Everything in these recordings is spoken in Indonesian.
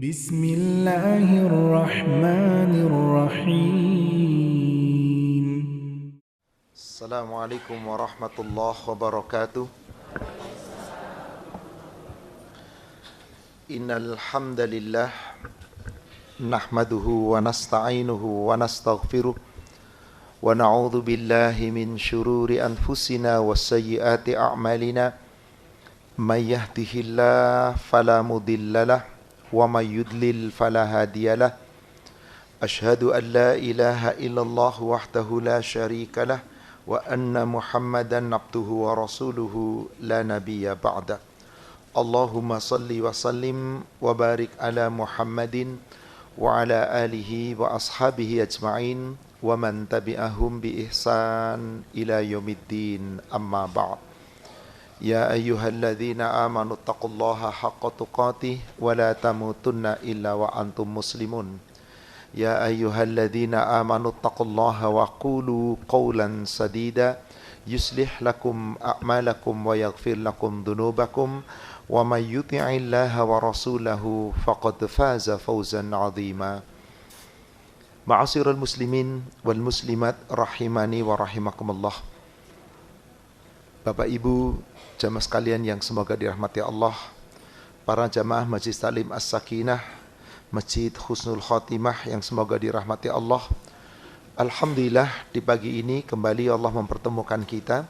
Bismillahirrahmanirrahim. Assalamualaikum warahmatullahi wabarakatuh. Innal hamdalillah nahmaduhu wa nasta'inuhu wa nastaghfiruh wa na'udzu billahi min syururi anfusina wa sayyiati a'malina. May yahdihillahu fala mudhillalah wa may yudlil fala hadiyalah. Ashhadu an la ilaha illallah wahdahu la syarikalah wa anna Muhammadan abduhu wa rasuluhu la nabiyya ba'da. Allahumma salli wa sallim wa barik ala Muhammadin wa ala alihi wa ashabihi ajma'in wa man tabi'ahum bi ihsan ila yaumiddin, amma ba'd. Ya ayyuhalladzina amanu taqullaha haqqa tuqatih wa la tamutunna illa wa antum muslimun. Ya ayyuhalladzina amanu taqullaha wa qulu qawlan sadida yuslih lakum a'malakum wa yaghfir lakum dhunubakum wa may yuti'illaha wa rasulahu faqad faza fawzan 'azima. Ma'asyiral muslimin wal muslimat rahimani wa rahimakumullah. Bapak Ibu, jamaah sekalian yang semoga dirahmati Allah, para jamaah Majlis Taklim As-Sakinah, Masjid Husnul Khotimah yang semoga dirahmati Allah. Alhamdulillah di pagi ini kembali Allah mempertemukan kita.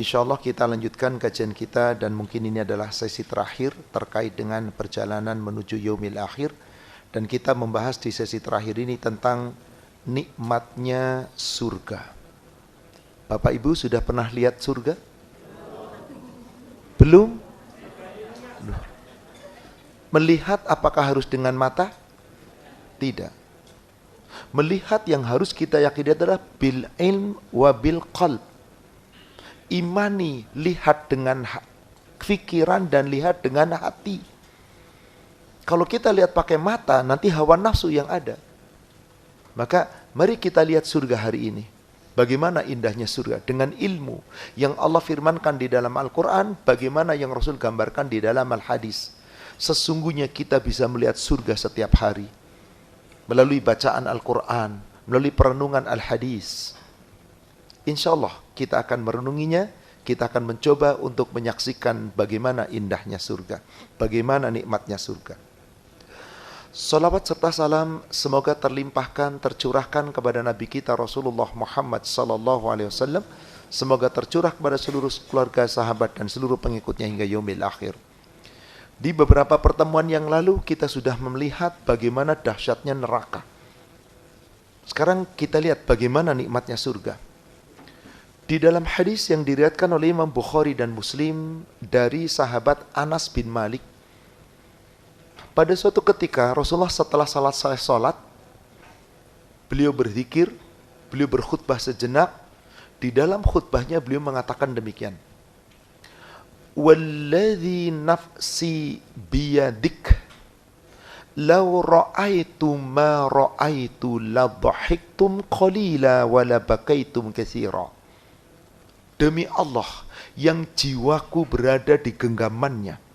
InsyaAllah kita lanjutkan kajian kita dan mungkin ini adalah sesi terakhir terkait dengan perjalanan menuju yaumil akhir. Dan kita membahas di sesi terakhir ini tentang nikmatnya surga. Bapak Ibu sudah pernah lihat surga? Belum? Melihat apakah harus dengan mata? Tidak. Melihat yang harus kita yakini adalah bil ilm wa bil qalb. Imani, lihat dengan pikiran dan lihat dengan hati. Kalau kita lihat pakai mata, nanti hawa nafsu yang ada. Maka mari kita lihat surga hari ini. Bagaimana indahnya surga dengan ilmu yang Allah firmankan di dalam Al-Quran, bagaimana yang Rasul gambarkan di dalam Al-Hadis. Sesungguhnya kita bisa melihat surga setiap hari melalui bacaan Al-Quran, melalui perenungan Al-Hadis. Insya Allah kita akan merenunginya, kita akan mencoba untuk menyaksikan bagaimana indahnya surga, bagaimana nikmatnya surga. Salawat serta salam semoga terlimpahkan, tercurahkan kepada Nabi kita Rasulullah Muhammad sallallahu alaihi wasallam. Semoga tercurah kepada seluruh keluarga, sahabat dan seluruh pengikutnya hingga yaumil akhir. Di beberapa pertemuan yang lalu kita sudah melihat bagaimana dahsyatnya neraka. Sekarang kita lihat bagaimana nikmatnya surga. Di dalam hadis yang diriwayatkan oleh Imam Bukhari dan Muslim dari sahabat Anas bin Malik, pada suatu ketika Rasulullah setelah selesai salat, beliau berzikir, beliau berkhutbah sejenak. Di dalam khutbahnya beliau mengatakan demikian. Walladzi nafsi biyadik law ra'aitu ma ra'aitu la dhahiktum qalila wa la bakaitum katsira. Demi Allah yang jiwaku berada di genggamannya,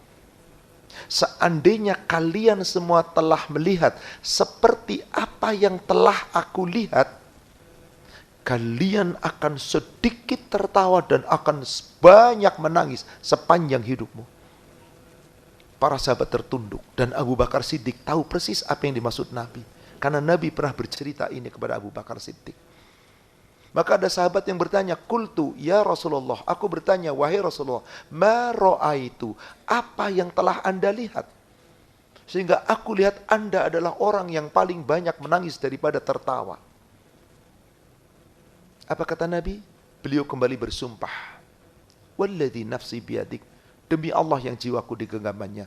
seandainya kalian semua telah melihat seperti apa yang telah aku lihat, kalian akan sedikit tertawa dan akan banyak menangis sepanjang hidupmu. Para sahabat tertunduk dan Abu Bakar Siddiq tahu persis apa yang dimaksud Nabi. Karena Nabi pernah bercerita ini kepada Abu Bakar Siddiq. Maka ada sahabat yang bertanya, "Qultu ya Rasulullah," aku bertanya, wahai Rasulullah, "ma ra'aitu," apa yang telah Anda lihat? Sehingga aku lihat Anda adalah orang yang paling banyak menangis daripada tertawa. Apa kata Nabi? Beliau kembali bersumpah, "Walladzi nafsi biyadik," demi Allah yang jiwaku di genggamannya,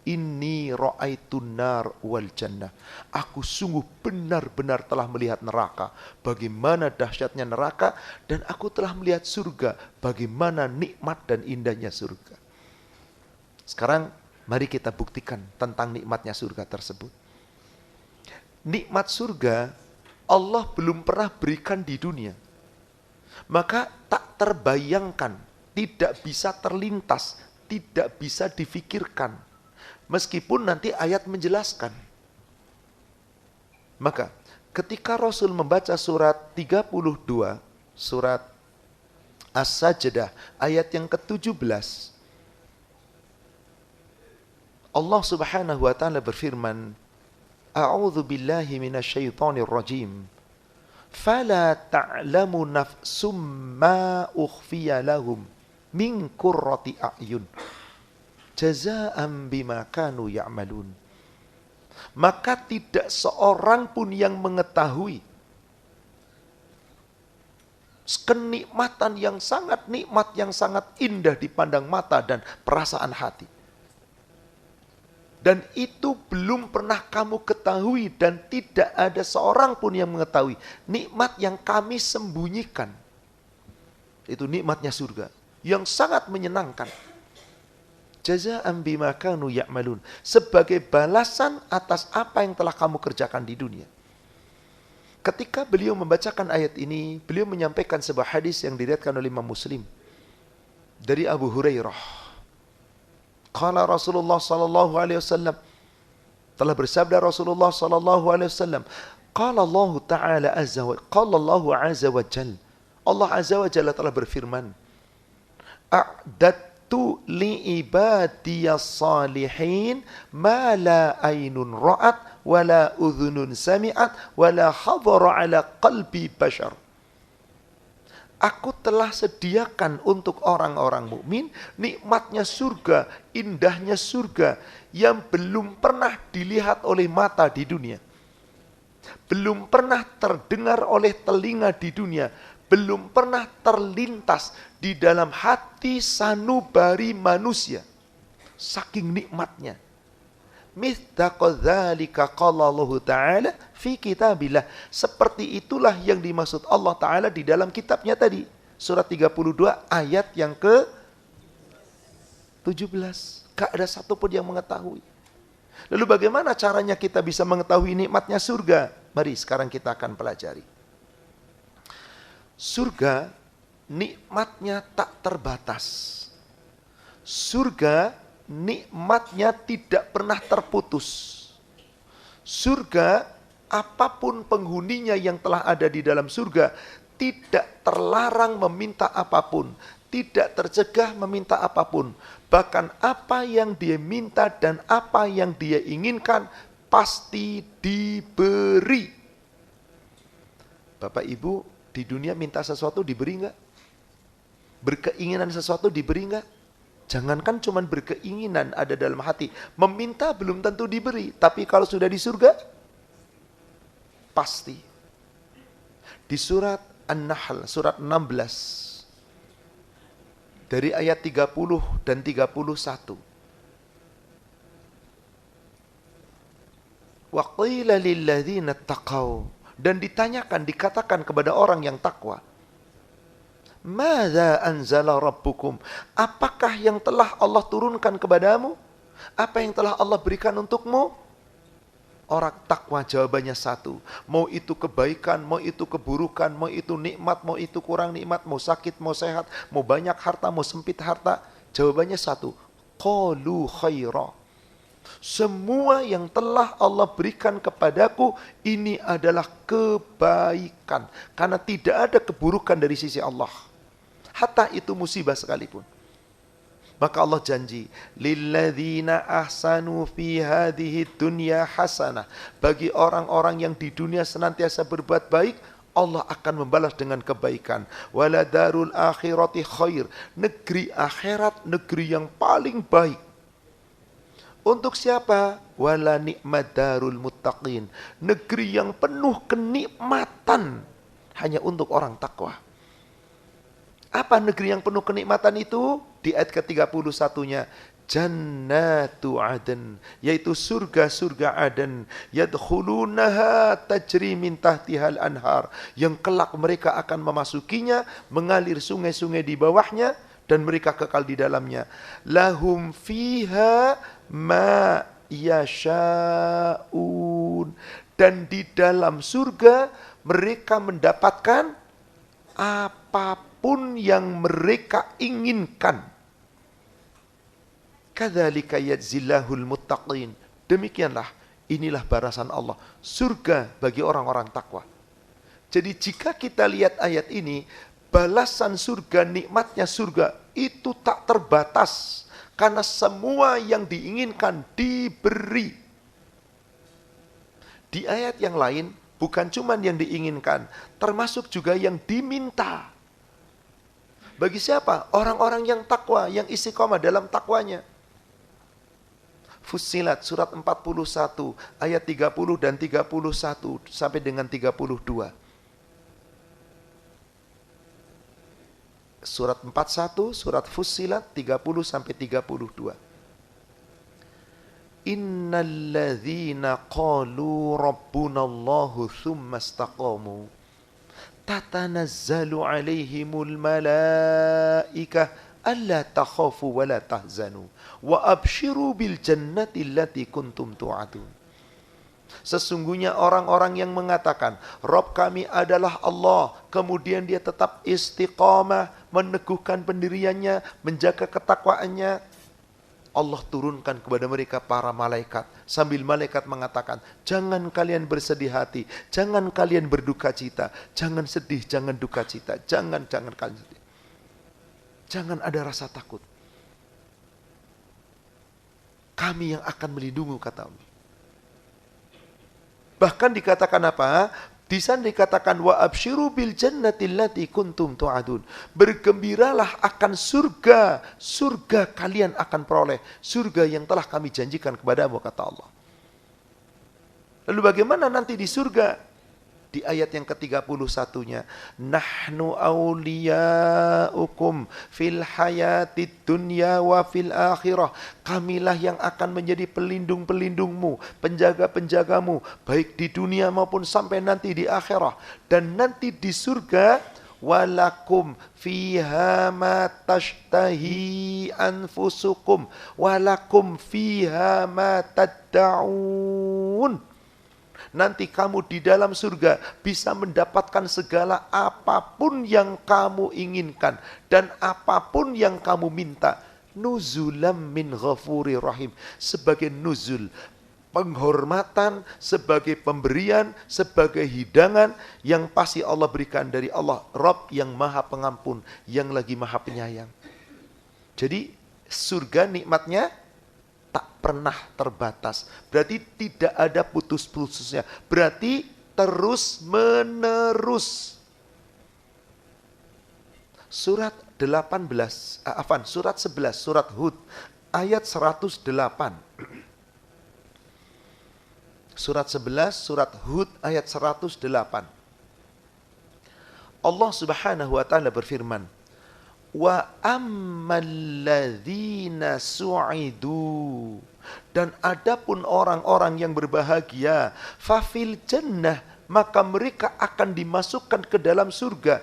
"inni ra'aitun nar wal jannah," aku sungguh benar-benar telah melihat neraka, bagaimana dahsyatnya neraka, dan aku telah melihat surga, bagaimana nikmat dan indahnya surga. Sekarang mari kita buktikan tentang nikmatnya surga tersebut. Nikmat surga Allah belum pernah berikan di dunia. Maka tak terbayangkan, tidak bisa terlintas, tidak bisa difikirkan. Meskipun nanti ayat menjelaskan. Maka ketika Rasul membaca surat 32, surat As-Sajdah ayat yang ke-17, Allah Subhanahu wa taala berfirman, A'udzu billahi minasyaitonir rajim. Fala ta'lamu nafsum ma ukhfiya lahum min qurrati a'yun jazaa'an bima kanu ya'malun. Maka tidak seorang pun yang mengetahui kenikmatan yang sangat nikmat, yang sangat indah dipandang mata dan perasaan hati. Dan itu belum pernah kamu ketahui dan tidak ada seorang pun yang mengetahui nikmat yang kami sembunyikan. Itu nikmatnya surga yang sangat menyenangkan. Jazaa'an bima kanu ya'malun, sebagai balasan atas apa yang telah kamu kerjakan di dunia. Ketika beliau membacakan ayat ini, beliau menyampaikan sebuah hadis yang diriwayatkan oleh Imam Muslim dari Abu Hurairah. Qala Rasulullah sallallahu alaihi wasallam, telah bersabda Rasulullah sallallahu alaihi wasallam, qala Allah ta'ala azza wa qala Allah azza wa jalla, Allah azza wa jalla telah berfirman, a'dattu li ibadiyas salihin ma la ainun ra'at wa la udhunun sami'at wa la hadara ala qalbi bashar. Aku telah sediakan untuk orang-orang mukmin nikmatnya surga, indahnya surga yang belum pernah dilihat oleh mata di dunia. Belum pernah terdengar oleh telinga di dunia. Belum pernah terlintas di dalam hati sanubari manusia. Saking nikmatnya. Mithaqadzalika qala Allah Ta'ala fi kitabillah. Seperti itulah yang dimaksud Allah Ta'ala di dalam kitabnya tadi. Surat 32 ayat yang ke-17. Gak ada satupun yang mengetahui. Lalu bagaimana caranya kita bisa mengetahui nikmatnya surga? Mari sekarang kita akan pelajari. Surga nikmatnya tak terbatas. Surga nikmatnya tidak pernah terputus. Surga, apapun penghuninya yang telah ada di dalam surga, tidak terlarang meminta apapun, tidak tercegah meminta apapun. Bahkan apa yang dia minta dan apa yang dia inginkan pasti diberi. Bapak Ibu, di dunia minta sesuatu diberi enggak? Berkeinginan sesuatu diberi enggak? Jangankan cuma berkeinginan ada dalam hati. Meminta belum tentu diberi. Tapi kalau sudah di surga, pasti. Di surat An-Nahl, surat 16. Dari ayat 30 dan 31. Wa qila lilladzina taqaw. Dan ditanyakan, dikatakan kepada orang yang takwa. Madza anzala rabbukum? Apakah yang telah Allah turunkan kepadamu? Apa yang telah Allah berikan untukmu? Orang takwa jawabannya satu. Mau itu kebaikan, mau itu keburukan, mau itu nikmat, mau itu kurang nikmat, mau sakit, mau sehat, mau banyak harta, mau sempit harta. Jawabannya satu. Qalu khaira. Semua yang telah Allah berikan kepadaku ini adalah kebaikan. Karena tidak ada keburukan dari sisi Allah. Hatta itu musibah sekalipun. Maka Allah janji, lilladzina ahsanu fi hadhihi dunya hasanah. Bagi orang-orang yang di dunia senantiasa berbuat baik, Allah akan membalas dengan kebaikan. Wala darul akhirati khair. Negeri akhirat, negeri yang paling baik. Untuk siapa? Wala ni'mad darul muttaqin. Negeri yang penuh kenikmatan hanya untuk orang takwa. Apa negeri yang penuh kenikmatan itu? Di ayat ke-31-nya. Jannatu Aden. Yaitu surga-surga Aden. Yadkhulunaha tajri min tahtihal anhar. Yang kelak mereka akan memasukinya. Mengalir sungai-sungai di bawahnya. Dan mereka kekal di dalamnya. Lahum fiha ma yasha'un. Dan di dalam surga mereka mendapatkan apapun yang mereka inginkan. Kadzalika yajzillahul muttaqin. Demikianlah, inilah balasan Allah, surga bagi orang-orang takwa. Jadi jika kita lihat ayat ini, balasan surga, nikmatnya surga itu tak terbatas. Karena semua yang diinginkan diberi. Di ayat yang lain, bukan cuma yang diinginkan, termasuk juga yang diminta. Bagi siapa? Orang-orang yang takwa, yang istiqomah dalam takwanya. Fussilat surat 41 ayat 30 dan 31 sampai dengan 32. Surat 41, surat Fussilat 30 sampai 32. Innalladzina qalu rabbunallahu thumma istaqamu tatanazzalu alaihimul malaikah alla takhafu wa la tahzanu wa abshiru bil jannati allati kuntum tu'adun. Sesungguhnya orang-orang yang mengatakan Rabb kami adalah Allah, kemudian dia tetap istiqamah, meneguhkan pendiriannya, menjaga ketakwaannya, Allah turunkan kepada mereka para malaikat, sambil malaikat mengatakan, jangan kalian bersedih hati, jangan kalian berduka cita, jangan sedih, jangan duka cita, jangan kalian sedih. Jangan ada rasa takut. Kami yang akan melindungi, kata Allah. Bahkan dikatakan apa? Di sana dikatakan wa absyiru bil jannati allati kuntum tu'adun. Bergembiralah akan surga, surga kalian akan peroleh, surga yang telah kami janjikan kepadamu, kata Allah. Lalu bagaimana nanti di surga? Di ayat yang ke-31-nya, nahnu awliyaukum fil hayatid dunya wa fil akhirah. Kamilah yang akan menjadi pelindung-pelindungmu, penjaga-penjagamu, baik di dunia maupun sampai nanti di akhirah. Dan nanti di surga, walakum fiha ma tashtahi anfusukum walakum fiha ma tadda'un. Nanti kamu di dalam surga bisa mendapatkan segala apapun yang kamu inginkan dan apapun yang kamu minta. Nuzulam min ghafurir rahim. Sebagai nuzul, penghormatan, sebagai pemberian, sebagai hidangan yang pasti Allah berikan dari Allah, Rabb yang maha pengampun, yang lagi maha penyayang. Jadi surga nikmatnya tak pernah terbatas. Berarti tidak ada putus-putusnya. Berarti terus menerus. Surat 11, surat Hud ayat 108. Surat 11, surat Hud ayat 108. Allah Subhanahu wa taala berfirman, wa ammalladzina su'idu, dan adapun orang-orang yang berbahagia, fafil jannah, maka mereka akan dimasukkan ke dalam surga,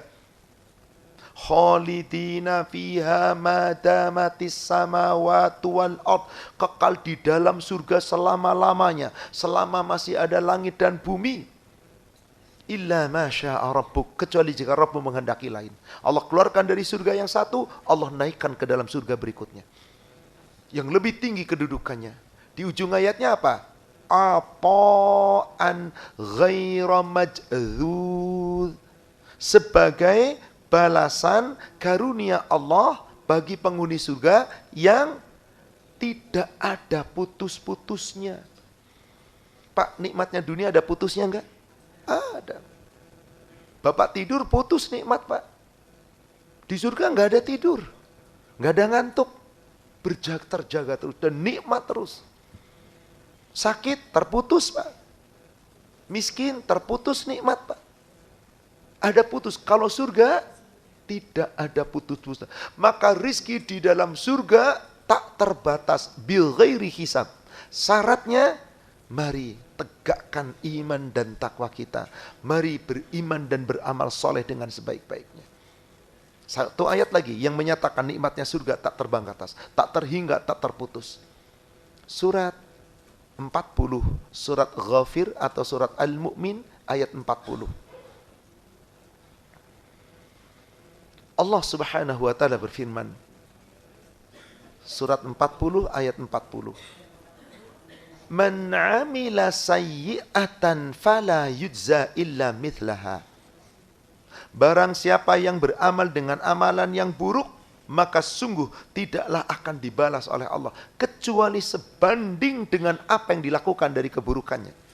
khalidina fiha madamatis samawati wal ard, kekal di dalam surga selama-lamanya, selama masih ada langit dan bumi. Illa masya'a rabbuk, kecuali jika Rabbmu menghendaki lain. Allah keluarkan dari surga yang satu, Allah naikkan ke dalam surga berikutnya, yang lebih tinggi kedudukannya. Di ujung ayatnya apa? Ata'an ghaira maj'dzud, sebagai balasan karunia Allah bagi penghuni surga yang tidak ada putus-putusnya. Pak, nikmatnya dunia ada putusnya enggak? Ada. Bapak tidur putus nikmat, Pak. Di surga enggak ada tidur, enggak ada ngantuk, terjaga terus dan nikmat terus. Sakit terputus, Pak. Miskin terputus nikmat, Pak. Ada putus. Kalau surga tidak ada putus-putus. Maka rizki di dalam surga tak terbatas, bil ghairi hisab. Syaratnya, mari tegakkan iman dan takwa kita. Mari beriman dan beramal soleh dengan sebaik-baiknya. Satu ayat lagi yang menyatakan nikmatnya surga tak terbang ke atas, tak terhingga, tak terputus. Surat 40, surat Ghafir atau surat Al-Mu'min ayat 40. Allah Subhanahu wa taala berfirman, Surat 40 ayat 40. Man 'amila sayyi'atan fala yujza illa mithlaha. Barang siapa yang beramal dengan amalan yang buruk, maka sungguh tidaklah akan dibalas oleh Allah kecuali sebanding dengan apa yang dilakukan dari keburukannya.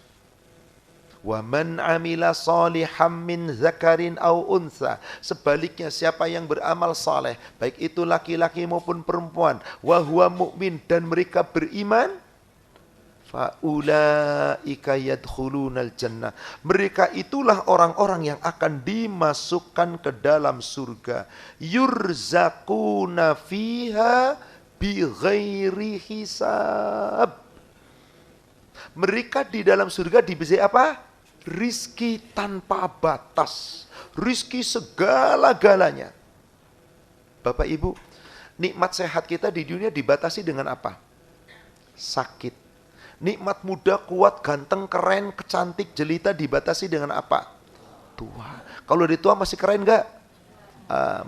Wa man 'amila shalihan min dzakarin aw untha. Sebaliknya siapa yang beramal saleh, baik itu laki-laki maupun perempuan, wa huwa mu'min, dan mereka beriman, faulaika yadkhulunal jannah. Mereka itulah orang-orang yang akan dimasukkan ke dalam surga. Yurzaquna fiha bighairi hisab. Mereka di dalam surga diberi apa? Rizki tanpa batas. Rizki segala-galanya. Bapak Ibu, nikmat sehat kita di dunia dibatasi dengan apa? Sakit. Nikmat muda, kuat, ganteng, keren, cantik, jelita dibatasi dengan apa? Tua. Kalau di tua masih keren nggak?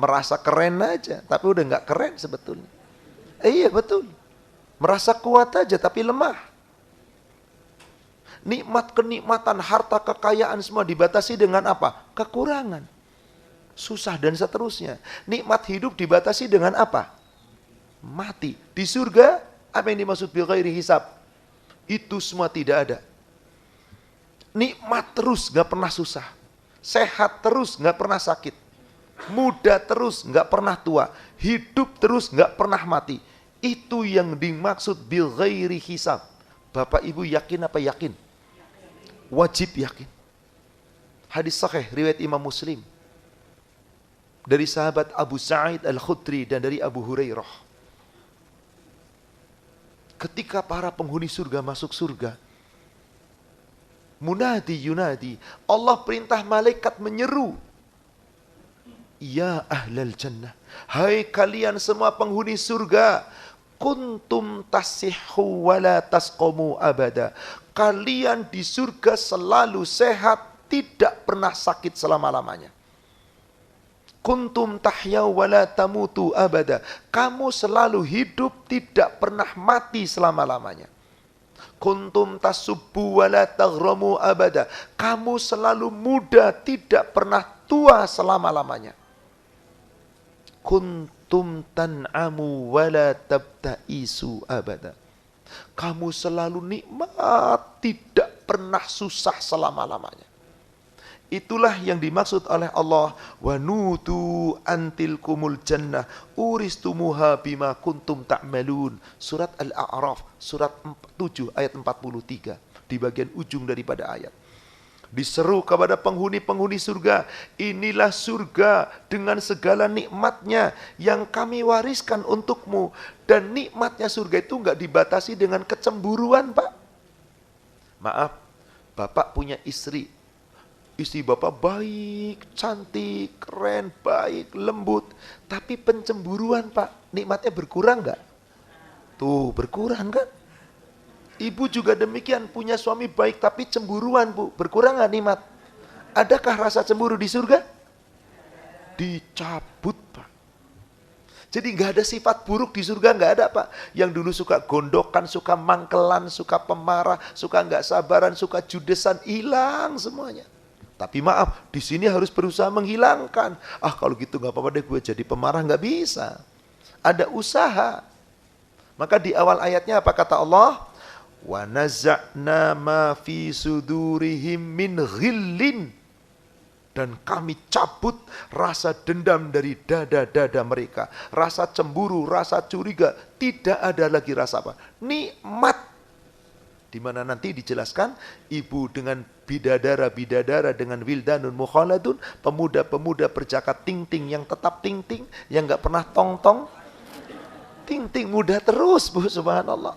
Merasa keren aja, tapi udah nggak keren sebetulnya. Iya betul. Merasa kuat aja tapi lemah. Nikmat, kenikmatan, harta, kekayaan semua dibatasi dengan apa? Kekurangan. Susah dan seterusnya. Nikmat hidup dibatasi dengan apa? Mati. Di surga, apa yang dimaksud bil ghairi hisab? Itu semua tidak ada. Nikmat terus, gak pernah susah. Sehat terus, gak pernah sakit. Muda terus, gak pernah tua. Hidup terus, gak pernah mati. Itu yang dimaksud bil ghairi hisab. Bapak Ibu yakin apa yakin? Wajib yakin. Hadis sahih riwayat Imam Muslim dari sahabat Abu Sa'id Al-Khudri dan dari Abu Hurairah. Ketika para penghuni surga masuk surga, munadi yunadi, Allah perintah malaikat menyeru, ya ahlal jannah, hai kalian semua penghuni surga, kuntum tasihhu wala tasqamu abada. Kalian di surga selalu sehat, tidak pernah sakit selama-lamanya. Kuntum tahyau wala tamutu abada. Kamu selalu hidup, tidak pernah mati selama-lamanya. Kuntum tasubbu wala taghramu abada. Kamu selalu muda, tidak pernah tua selama-lamanya. Kuntum tan'amu wala tabta'isu abada. Kamu selalu nikmat, tidak pernah susah selama-lamanya. Itulah yang dimaksud oleh Allah, wa nutu antilkumul jannah uristumuha bima kuntum ta'malun. Surat Al-A'raf, surat 7 ayat 43, di bagian ujung daripada ayat. Diseru kepada penghuni-penghuni surga, inilah surga dengan segala nikmatnya yang kami wariskan untukmu. Dan nikmatnya surga itu enggak dibatasi dengan kecemburuan, Pak. Maaf, Bapak punya istri. Istri Bapak baik, cantik, keren, baik, lembut. Tapi pencemburuan, Pak, nikmatnya berkurang enggak? Tuh, berkurang kan? Ibu juga demikian, punya suami baik tapi cemburuan, Bu. Berkurang enggak nikmat? Adakah rasa cemburu di surga? Dicabut, Pak. Jadi enggak ada sifat buruk di surga, enggak ada, Pak. Yang dulu suka gondokan, suka mangkelan, suka pemarah, suka enggak sabaran, suka judesan, hilang semuanya. Tapi maaf, di sini harus berusaha menghilangkan. Ah, kalau gitu nggak apa-apa deh, gue jadi pemarah, nggak bisa. Ada usaha. Maka di awal ayatnya apa kata Allah? Wa naza'na ma fi sudurihim min ghillin. Dan kami cabut rasa dendam dari dada-dada mereka. Rasa cemburu, rasa curiga. Tidak ada lagi rasa apa? Nikmat. Di mana nanti dijelaskan ibu dengan bidadara-bidadara dengan wildanun mukhaladun, pemuda-pemuda berjakat ting-ting yang tetap ting-ting, yang enggak pernah tong-tong. Ting-ting muda terus, Bu, subhanallah.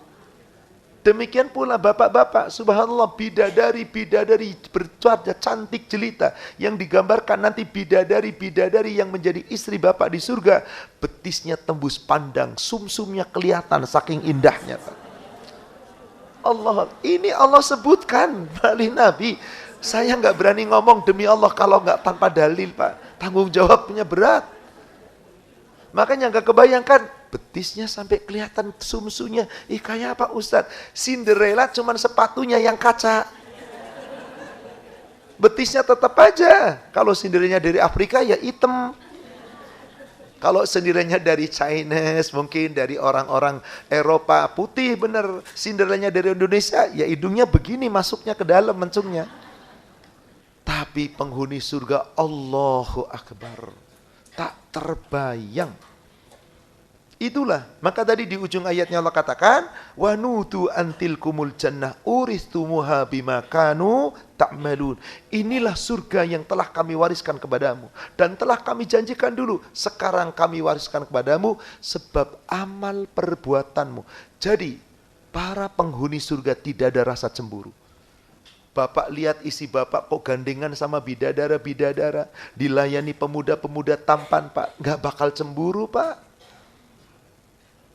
Demikian pula bapak-bapak, subhanallah, bidadari-bidadari berwajah cantik jelita yang digambarkan nanti bidadari-bidadari yang menjadi istri bapak di surga, betisnya tembus pandang, sumsumnya kelihatan saking indahnya, Pak. Allah, ini Allah sebutkan melalui Nabi. Saya nggak berani ngomong demi Allah kalau nggak tanpa dalil, Pak. Tanggung jawabnya berat. Makanya nggak kebayangkan Betisnya sampai kelihatan sumsunya. Kayak apa Ustaz? Cinderella cuman sepatunya yang kaca. Betisnya tetap aja. Kalau Cinderella dari Afrika ya hitam. Kalau Cinderella dari Chinese, mungkin dari orang-orang Eropa, putih bener. Cinderella dari Indonesia, ya hidungnya begini masuknya ke dalam mencungnya. Tapi penghuni surga, Allahu Akbar, tak terbayang. Itulah, maka tadi di ujung ayatnya Allah katakan, wa nutu antil kumul jannah uristumuha bima kanu ta'malun. Inilah surga yang telah kami wariskan kepadamu dan telah kami janjikan dulu. Sekarang kami wariskan kepadamu sebab amal perbuatanmu. Jadi, para penghuni surga tidak ada rasa cemburu. Bapak lihat isi bapak kok gandengan sama bidadara-bidadara, dilayani pemuda-pemuda tampan, Pak. Nggak bakal cemburu, Pak.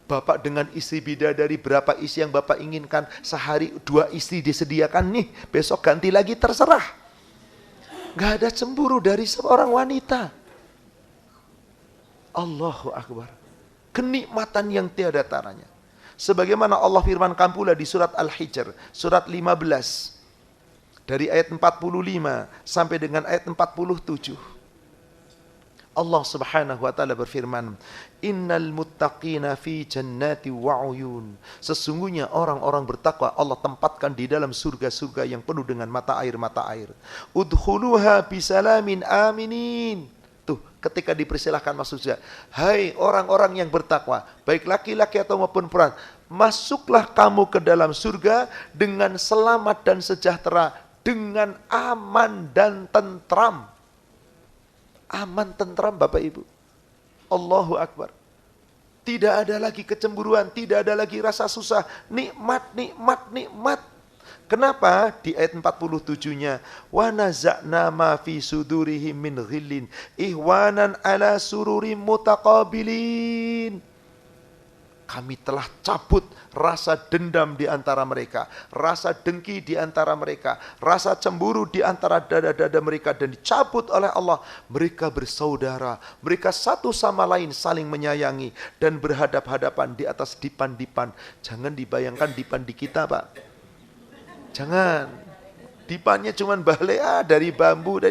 Bapak dengan istri bidadari, berapa istri yang Bapak inginkan, sehari 2 istri disediakan nih, besok ganti lagi, terserah. Gak ada cemburu dari seorang wanita. Allahu Akbar. Kenikmatan yang tiada taranya. Sebagaimana Allah firmankan pula di surat Al-Hijr, surat 15, dari ayat 45 sampai dengan ayat 47. Allah Subhanahu wa taala berfirman, "Innal muttaqina fi jannati wa uyun." Sesungguhnya orang-orang bertakwa Allah tempatkan di dalam surga-surga yang penuh dengan mata air. Udkhuluha bisalamin aminin. Tuh, ketika dipersilahkan masuk surga, hai orang-orang yang bertakwa, baik laki-laki atau maupun perempuan, masuklah kamu ke dalam surga dengan selamat dan sejahtera, dengan aman dan tentram. Aman tentram Bapak Ibu. Allahu Akbar. Tidak ada lagi kecemburuan, tidak ada lagi rasa susah. Nikmat. Kenapa? Di ayat 47-nya, wa naza'na ma fi sudurihim min ghillin ihwanan ala sururim mutaqabilin. Kami telah cabut rasa dendam di antara mereka, rasa dengki di antara mereka, rasa cemburu di antara dada-dada mereka, dan dicabut oleh Allah. Mereka bersaudara, mereka satu sama lain saling menyayangi dan berhadap-hadapan di atas dipan-dipan. Jangan dibayangkan dipan di kita, Pak. Jangan. Dipannya cuman balea dari bambu.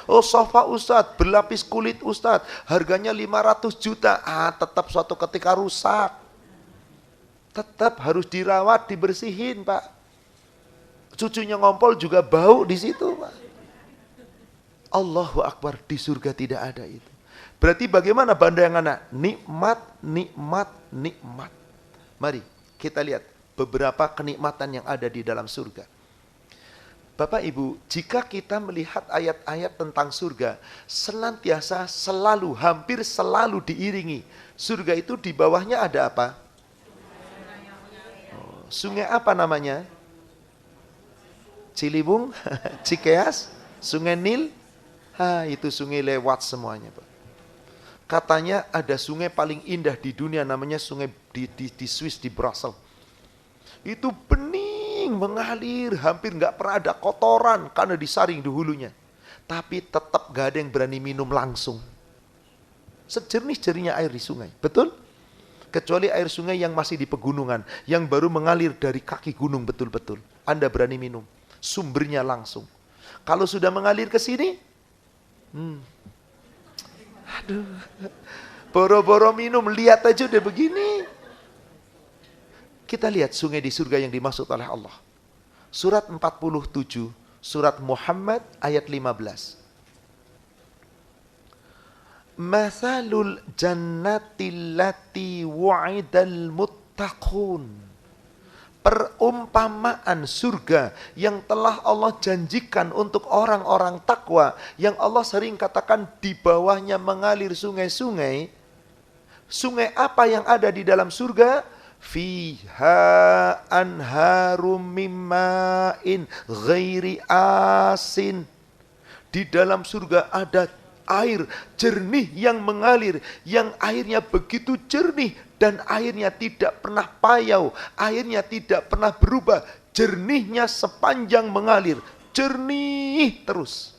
Oh, sofa Ustadz, berlapis kulit Ustadz, harganya 500 juta. Tetap suatu ketika rusak. Tetap harus dirawat, dibersihin, Pak. Cucunya ngompol juga bau di situ, Pak. Allahu Akbar, di surga tidak ada itu. Berarti bagaimana pandangannya? Nikmat. Mari kita lihat beberapa kenikmatan yang ada di dalam surga. Bapak Ibu, jika kita melihat ayat-ayat tentang surga, senantiasa hampir selalu diiringi. Surga itu di bawahnya ada apa? Sungai apa namanya? Ciliwung, Cikeas, Sungai Nil. Itu sungai lewat semuanya, Pak. Katanya ada sungai paling indah di dunia, namanya sungai di Swiss, di Brussels. Itu bening, mengalir, hampir nggak pernah ada kotoran karena disaring di hulunya. Tapi tetap gak ada yang berani minum langsung. Sejernih-jernihnya air di sungai, betul? Kecuali air sungai yang masih di pegunungan, yang baru mengalir dari kaki gunung betul-betul. Anda berani minum, sumbernya langsung. Kalau sudah mengalir ke sini, aduh, boro-boro minum, lihat aja udah begini. Kita lihat sungai di surga yang dimaksud oleh Allah. Surat 47, surat Muhammad ayat 15. Mathalul jannati allati wa'idal muttaqun. Perumpamaan surga yang telah Allah janjikan untuk orang-orang takwa, yang Allah sering katakan di bawahnya mengalir sungai-sungai. Sungai apa yang ada di dalam surga? Fiha anharum mimma'in ghairi asin. Di dalam surga ada air jernih yang mengalir, yang airnya begitu jernih dan airnya tidak pernah payau, airnya tidak pernah berubah, jernihnya sepanjang mengalir, jernih terus.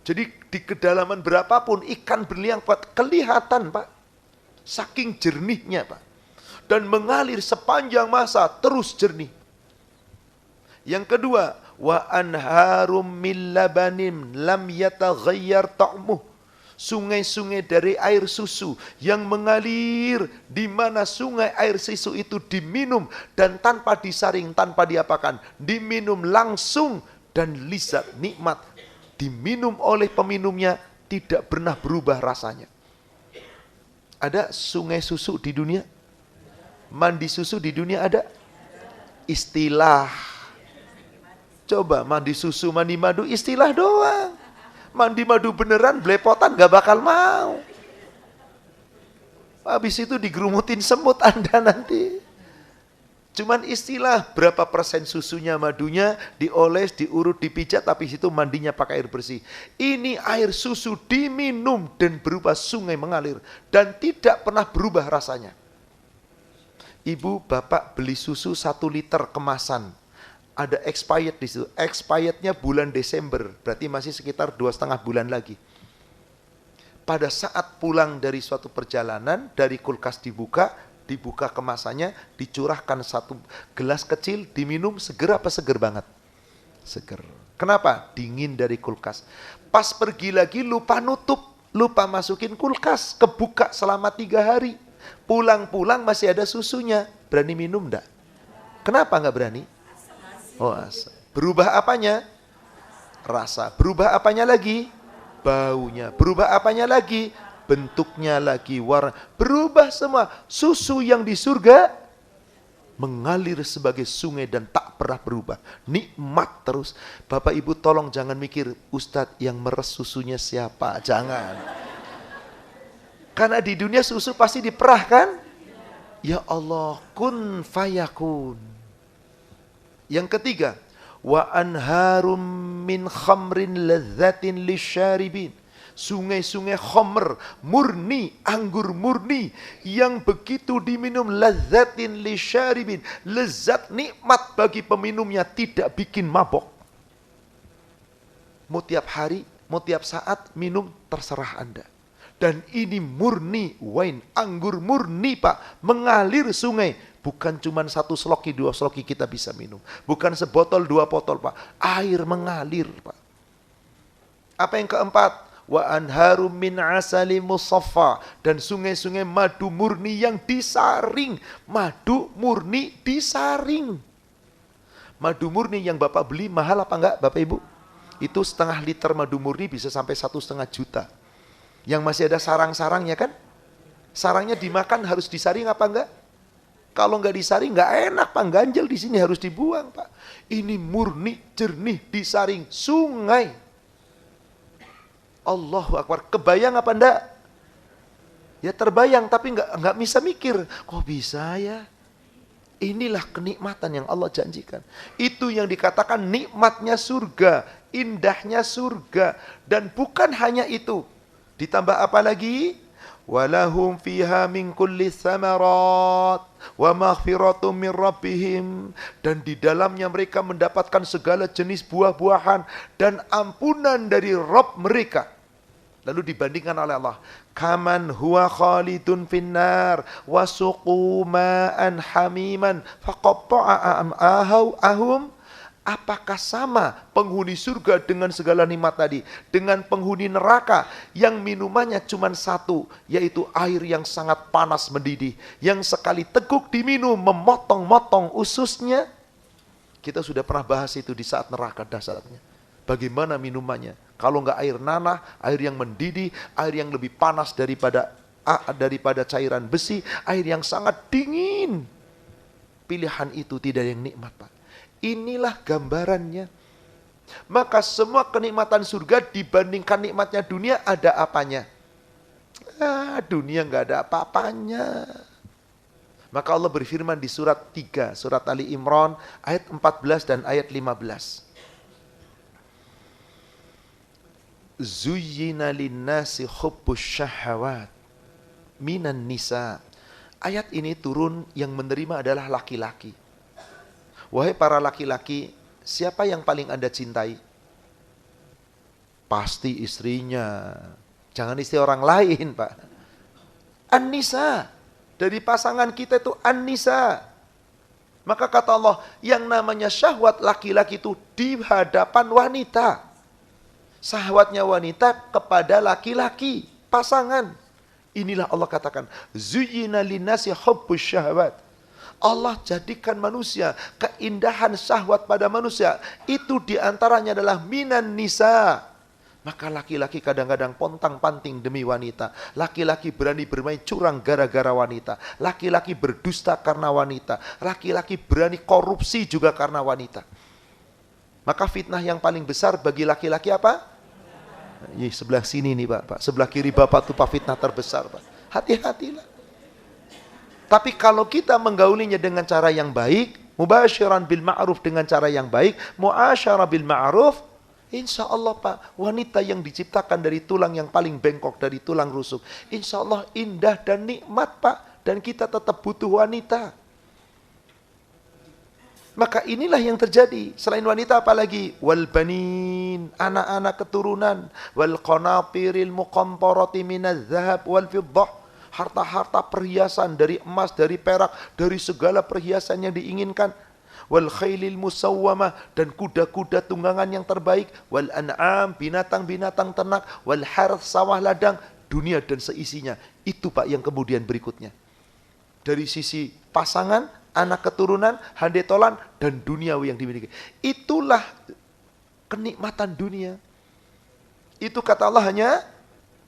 Jadi di kedalaman berapapun ikan berliang kelihatan, Pak. Saking jernihnya, Pak. Dan mengalir sepanjang masa terus jernih. Yang kedua, wa anharum min labanin lam yataghayyar ta'muh. Sungai-sungai dari air susu yang mengalir, di mana sungai air susu itu diminum dan tanpa disaring, tanpa diapakan, diminum langsung dan lezat, nikmat. Diminum oleh peminumnya, tidak pernah berubah rasanya. Ada sungai susu di dunia? Mandi susu di dunia ada? Istilah. Coba mandi susu, mandi madu, istilah doang. Mandi madu beneran, belepotan gak bakal mau. Habis itu digerumutin semut Anda nanti. Cuman istilah, berapa persen susunya, madunya, dioles, diurut, dipijat, tapi situ mandinya pakai air bersih. Ini air susu diminum dan berupa sungai mengalir. Dan tidak pernah berubah rasanya. Ibu, bapak beli susu 1 liter kemasan. Ada expired di situ. Expirednya bulan Desember. Berarti masih sekitar 2,5 bulan lagi. Pada saat pulang dari suatu perjalanan, dari kulkas dibuka kemasannya, dicurahkan 1 gelas kecil, diminum, seger apa seger banget? Seger. Kenapa? Dingin dari kulkas. Pas pergi lagi lupa nutup, lupa masukin kulkas, kebuka selama 3 hari. Pulang-pulang masih ada susunya. Berani minum enggak? Kenapa enggak berani? Oh, asam. Berubah apanya? Rasa. Berubah apanya lagi? Baunya. Berubah apanya lagi? Bentuknya lagi, warna. Berubah semua. Susu yang di surga mengalir sebagai sungai dan tak pernah berubah. Nikmat terus. Bapak Ibu tolong jangan mikir, Ustadz yang meres susunya siapa? Jangan. Karena di dunia susu pasti diperah kan? Ya Allah, kun fayakun. Yang ketiga, wa anharum min khamrin ladzatin lisyaribin. Sungai-sungai khamr, murni, anggur murni yang begitu diminum, ladzatin lisyaribin, lezat nikmat bagi peminumnya, tidak bikin mabok. Mau tiap hari, mau tiap saat minum, terserah Anda. Dan ini murni wine, anggur murni Pak, mengalir sungai. Bukan cuma 1 sloki, 2 sloki kita bisa minum. Bukan sebotol, 2 botol Pak. Air mengalir Pak. Apa yang keempat? Wa anharum min asali musaffa. Dan sungai-sungai madu murni yang disaring. Madu murni disaring. Madu murni yang Bapak beli mahal apa enggak Bapak Ibu? Itu 1/2 liter madu murni bisa sampai 1,5 juta. Yang masih ada sarang-sarangnya kan? Sarangnya dimakan harus disaring apa enggak? Kalau enggak disaring enggak enak Pak, ganjel di sini harus dibuang Pak. Ini murni, jernih, disaring, sungai. Allahu Akbar, kebayang apa enggak? Ya terbayang tapi enggak bisa mikir, kok bisa ya? Inilah kenikmatan yang Allah janjikan. Itu yang dikatakan nikmatnya surga, indahnya surga. Dan bukan hanya itu. Ditambah apa lagi? Walahum fiha min kulli thamarat wa maghfiratum min rabbihim. Dan di dalamnya mereka mendapatkan segala jenis buah-buahan dan ampunan dari Rabb mereka. Lalu dibandingkan oleh Allah, kaman huwa khalidun finnar wasuqu ma'an hamiman faqatta'a ahum. Apakah sama penghuni surga dengan segala nikmat tadi dengan penghuni neraka yang minumannya cuma 1, yaitu air yang sangat panas mendidih, yang sekali teguk diminum memotong-motong ususnya. Kita sudah pernah bahas itu di saat neraka dasarnya. Bagaimana minumannya? Kalau enggak air nanah, air yang mendidih, air yang lebih panas daripada cairan besi, air yang sangat dingin. Pilihan itu tidak yang nikmat Pak. Inilah gambarannya. Maka semua kenikmatan surga dibandingkan nikmatnya dunia ada apanya? Dunia enggak ada apa-apanya. Maka Allah berfirman di surat 3, surat Ali Imran ayat 14 dan ayat 15. Zuyyina linnasi hubbus syahawat minan nisa. Ayat ini turun yang menerima adalah laki-laki. Wahai para laki-laki, siapa yang paling Anda cintai? Pasti istrinya. Jangan istri orang lain, Pak. An-nisa. Dari pasangan kita itu an-nisa. Maka kata Allah, yang namanya syahwat laki-laki itu di hadapan wanita. Syahwatnya wanita kepada laki-laki, pasangan. Inilah Allah katakan, zuyyina linnasi hubbus syahwat. Allah jadikan manusia, keindahan syahwat pada manusia, itu diantaranya adalah minan nisa. Maka laki-laki kadang-kadang pontang-panting demi wanita. Laki-laki berani bermain curang gara-gara wanita. Laki-laki berdusta karena wanita. Laki-laki berani korupsi juga karena wanita. Maka fitnah yang paling besar bagi laki-laki apa? Sebelah sini nih Pak. Sebelah kiri Bapak itu Pak, fitnah terbesar Pak. Hati-hatilah. Tapi kalau kita menggaulinya dengan cara yang baik, mubasyiran bil ma'ruf dengan cara yang baik, muasyarah bil ma'ruf, insya Allah Pak, wanita yang diciptakan dari tulang yang paling bengkok, dari tulang rusuk, insya Allah indah dan nikmat Pak. Dan kita tetap butuh wanita. Maka inilah yang terjadi. Selain wanita apalagi? Wal banin, anak-anak keturunan. Wal qanatiril muqamparati minaz zahab wal fiddah. Harta-harta perhiasan dari emas, dari perak, dari segala perhiasan yang diinginkan. Wal khailil musawwamah, dan kuda-kuda tunggangan yang terbaik. Wal an'am, binatang-binatang ternak. Wal harth, sawah ladang, dunia dan seisinya. Itu Pak yang kemudian berikutnya. Dari sisi pasangan, anak keturunan, handetolan, dan duniawi yang dimiliki. Itulah kenikmatan dunia. Itu kata Allah hanya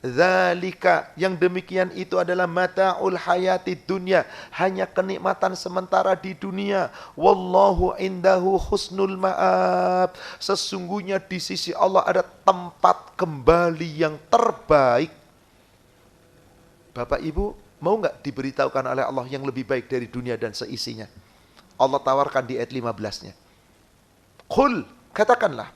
zalika, yang demikian itu adalah mata'ul hayati dunya, hanya kenikmatan sementara di dunia. Wallahu indahu husnul ma'ab, sesungguhnya di sisi Allah ada tempat kembali yang terbaik. Bapak Ibu, mau nggak diberitahukan oleh Allah yang lebih baik dari dunia dan seisinya? Allah tawarkan di ayat 15-nya. Qul, katakanlah,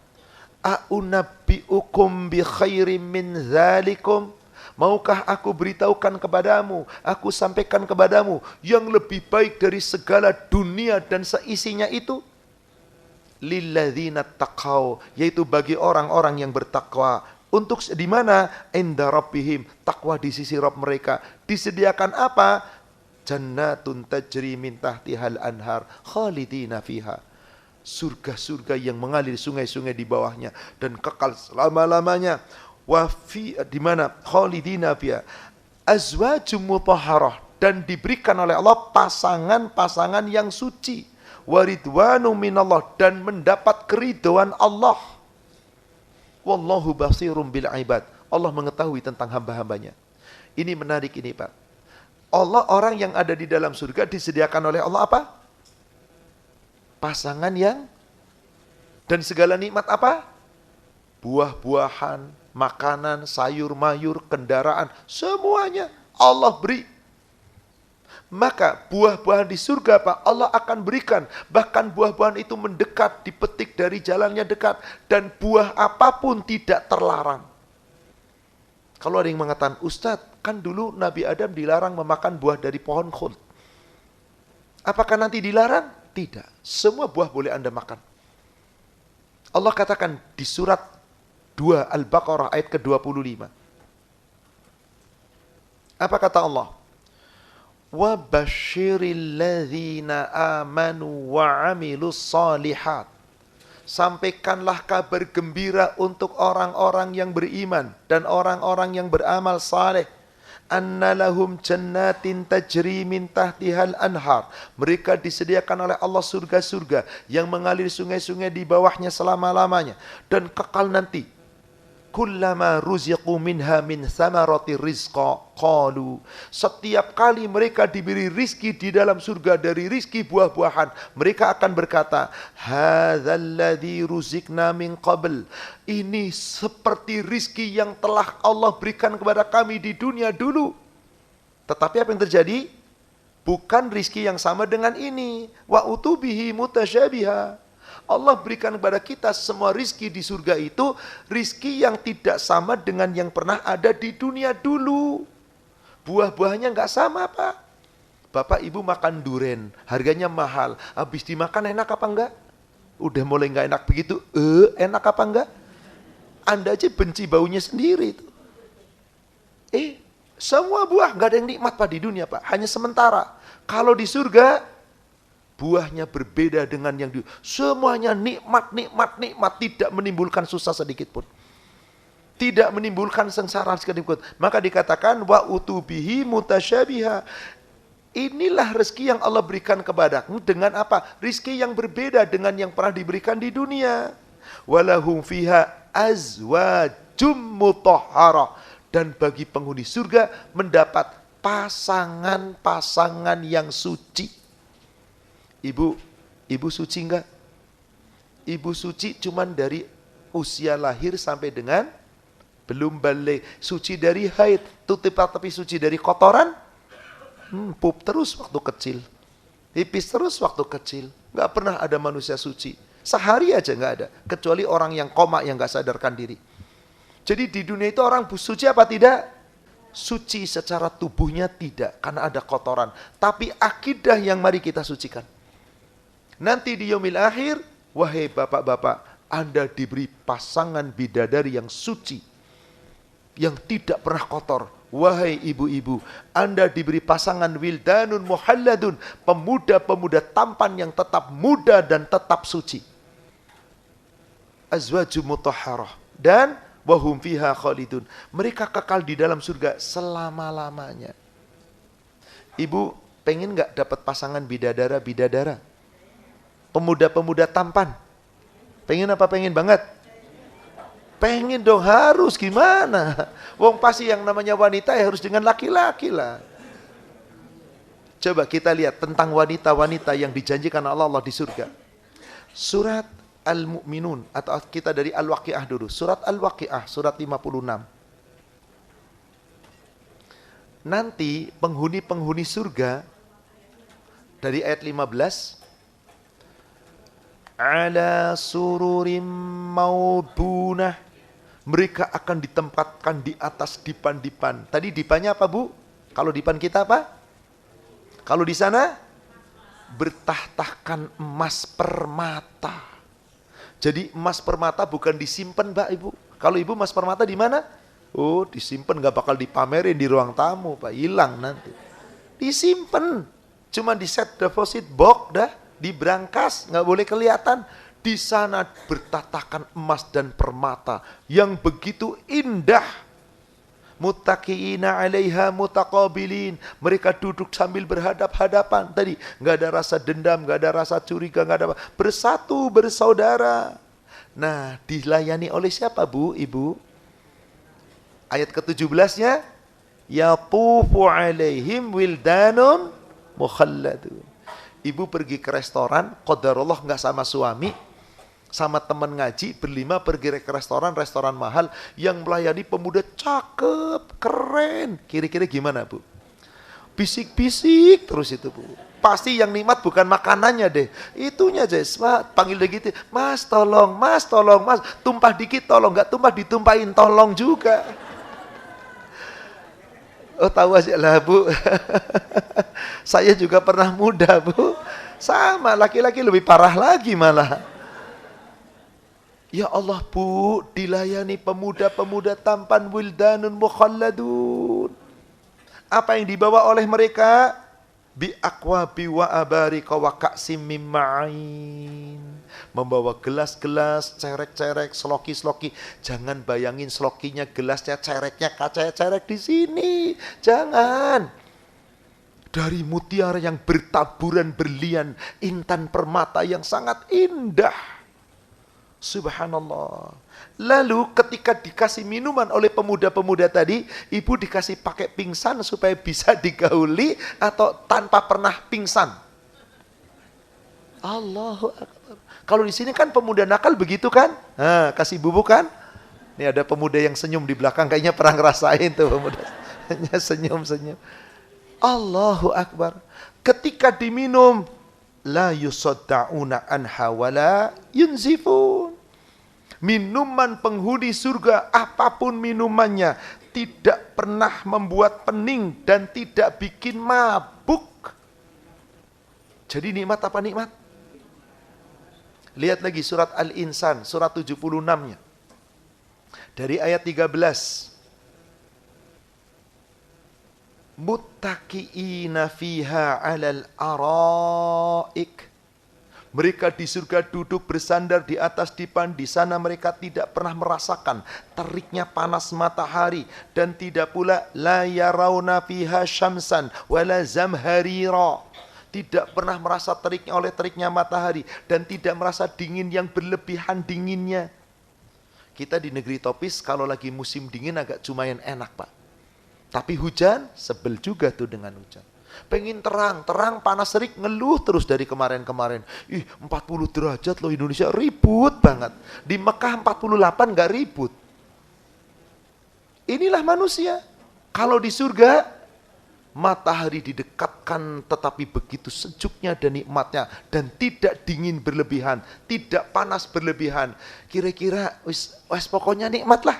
a'unabbi'ukum bi khairim min zalikum, maukah aku beritahukan kepadamu, aku sampaikan kepadamu yang lebih baik dari segala dunia dan seisinya itu? Lilladzina taqaw, yaitu bagi orang-orang yang bertakwa. Untuk di mana? Inda rabbihim, takwa di sisi Rabb mereka. Disediakan apa? Jannatun tajri min tahtihal anhar khalidina fiha, surga-surga yang mengalir sungai-sungai di bawahnya dan kekal selama-lamanya. Wa fi, di mana? Khalidina fiha azwajum mutahharah, dan diberikan oleh Allah pasangan-pasangan yang suci. Waridwanu minallah, dan mendapat keridhaan Allah. Wallahu basirum bil ibad, Allah mengetahui tentang hamba-hambanya. Ini menarik ini Pak. Allah, orang yang ada di dalam surga disediakan oleh Allah apa? Pasangan yang, dan segala nikmat apa? Buah-buahan, makanan, sayur-mayur, kendaraan, semuanya Allah beri. Maka buah-buahan di surga Pak, Allah akan berikan. Bahkan buah-buahan itu mendekat, dipetik dari jalannya dekat. Dan buah apapun tidak terlarang. Kalau ada yang mengatakan, Ustadz, kan dulu Nabi Adam dilarang memakan buah dari pohon khuld. Apakah nanti dilarang? Tidak. Semua buah boleh Anda makan. Allah katakan di surat 2 Al-Baqarah ayat ke-25. Apa kata Allah? Wa basyiril ladzina amanu wa amilus solihat. Sampaikanlah kabar gembira untuk orang-orang yang beriman dan orang-orang yang beramal saleh. Anna lahum jannatin tajri min tahtihal anhar. Mereka disediakan oleh Allah surga-surga yang mengalir sungai-sungai di bawahnya selama-lamanya dan kekal nanti. Kullama ruziqu minha min thamarati rizqa qalu, setiap kali mereka diberi rizki di dalam surga dari rizki buah-buahan, mereka akan berkata, hadzal ladzi ruziqna min qabl, ini seperti rizki yang telah Allah berikan kepada kami di dunia dulu. Tetapi apa yang terjadi? Bukan rizki yang sama dengan ini. Wa utubihi mutasyabiha. Allah berikan kepada kita semua rizki di surga itu rizki yang tidak sama dengan yang pernah ada di dunia dulu. Buah-buahnya nggak sama Pak. Bapak Ibu makan duren, harganya mahal. Habis dimakan enak apa enggak? Udah mulai nggak enak begitu. Enak apa enggak? Anda aja benci baunya sendiri itu. Semua buah, nggak ada yang nikmat Pak di dunia Pak, hanya sementara. Kalau di surga, buahnya berbeda dengan yang di semuanya nikmat, nikmat, nikmat, tidak menimbulkan susah sedikit pun. Tidak menimbulkan sengsara sedikit pun. Maka dikatakan wa utubihi mutasyabiha. Inilah rezeki yang Allah berikan kepadamu dengan apa? Rezeki yang berbeda dengan yang pernah diberikan di dunia. Walahum fiha azwajum mutahharah. Dan bagi penghuni surga mendapat pasangan-pasangan yang suci. Ibu suci enggak? Ibu suci cuman dari usia lahir sampai dengan belum balik. Suci dari haid, tapi suci dari kotoran. Pup terus waktu kecil, pipis terus waktu kecil. Nggak pernah ada manusia suci. Sehari aja nggak ada, kecuali orang yang koma yang nggak sadarkan diri. Jadi di dunia itu orang suci apa tidak? Suci secara tubuhnya tidak, karena ada kotoran. Tapi akidah yang mari kita sucikan. Nanti di yaumil akhir, wahai bapak-bapak, Anda diberi pasangan bidadari yang suci, yang tidak pernah kotor. Wahai ibu-ibu, Anda diberi pasangan wildanun muhalladun, pemuda-pemuda tampan yang tetap muda dan tetap suci. Azwajum mutahharah. Dan wahum fiha khalidun. Mereka kekal di dalam surga selama-lamanya. Ibu pengen gak dapat pasangan bidadara-bidadara? Pemuda-pemuda tampan? Pengen apa pengen banget? Pengen dong, harus, gimana? Wong pasti yang namanya wanita ya harus dengan laki-laki lah. Coba kita lihat tentang wanita-wanita yang dijanjikan Allah di surga. Surat Al-Mu'minun, atau kita dari Al-Waqi'ah dulu. Surat Al-Waqi'ah, surat 56. Nanti penghuni-penghuni surga, dari ayat 15, ala sururim maudunah, mereka akan ditempatkan di atas dipan-dipan. Tadi dipannya apa Bu? Kalau dipan kita apa? Kalau di sana bertahtakan emas permata. Jadi emas permata bukan disimpan Mbak Ibu. Kalau Ibu emas permata di mana? Oh, disimpan, nggak bakal dipamerin di ruang tamu Pak, hilang nanti. Disimpan, cuma di set deposit box dah, di brankas, nggak boleh kelihatan. Di sana bertatakan emas dan permata yang begitu indah. Muttaqiina 'alaiha mutaqabilin. Mereka duduk sambil berhadap-hadapan. Tadi nggak ada rasa dendam, nggak ada rasa curiga, nggak ada apa. Bersatu, bersaudara. Nah, dilayani oleh siapa Bu, Ibu? Ayat ke-17-nya, yatufu 'alaihim wildanun mukhalladun. Ibu pergi ke restoran, qadarullah nggak sama suami, sama teman ngaji, berlima pergi ke restoran mahal, yang melayani pemuda cakep, keren. Kira-kira gimana Bu? Bisik-bisik terus itu Bu. Pasti yang nikmat bukan makanannya deh, itunya aja. Panggil dia gitu, mas tolong, mas, tumpah dikit tolong, nggak tumpah ditumpahin tolong juga. Oh tahu aja lah Bu. Saya juga pernah muda Bu. Sama, laki-laki lebih parah lagi malah. Ya Allah Bu, dilayani pemuda-pemuda tampan wildanun mukhalladun. Apa yang dibawa oleh mereka? Bi aqwabi wa abarika wa ka'sim mim ma'in. Membawa gelas-gelas, cerek-cerek, sloki-sloki. Jangan bayangin slokinya, gelasnya, cereknya, kaca cerek di sini. Jangan. Dari mutiara yang bertaburan berlian, intan permata yang sangat indah. Subhanallah. Lalu ketika dikasih minuman oleh pemuda-pemuda tadi, ibu dikasih pakai pingsan supaya bisa digauli atau tanpa pernah pingsan? Allahu Akbar. Kalau di sini kan pemuda nakal begitu kan? Nah, kasih bubuk kan? Ini ada pemuda yang senyum di belakang, kayaknya pernah ngerasain tuh pemuda. Hanya senyum-senyum. Allahu Akbar. Ketika diminum, la yusadda'una anha wala yunzifun. Minuman penghuni surga, apapun minumannya, tidak pernah membuat pening dan tidak bikin mabuk. Jadi nikmat apa nikmat? Lihat lagi surat Al-Insan, surat 76-nya. Dari ayat 13. muttaqiina fiha 'alal araik. Mereka di surga duduk bersandar di atas dipan. Di sana mereka tidak pernah merasakan teriknya panas matahari, dan tidak pula la yarawna fiha syamsan wala zamharira. Tidak pernah merasa teriknya oleh teriknya matahari, dan tidak merasa dingin yang berlebihan dinginnya. Kita di negeri tropis kalau lagi musim dingin agak lumayan enak, Pak. Tapi hujan, sebel juga tuh dengan hujan. Pengen terang, panas terik, ngeluh terus dari kemarin-kemarin. 40 derajat loh Indonesia, ribut banget. Di Mekah 48 gak ribut. Inilah manusia. Kalau di surga, matahari didekatkan tetapi begitu sejuknya dan nikmatnya, dan tidak dingin berlebihan, tidak panas berlebihan. Kira-kira wis pokoknya nikmat lah.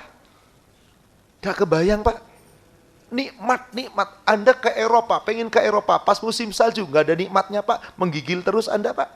Gak kebayang, Pak. Nikmat. Anda ke Eropa, pengen ke Eropa, pas musim salju, nggak ada nikmatnya, Pak. Menggigil terus Anda, Pak.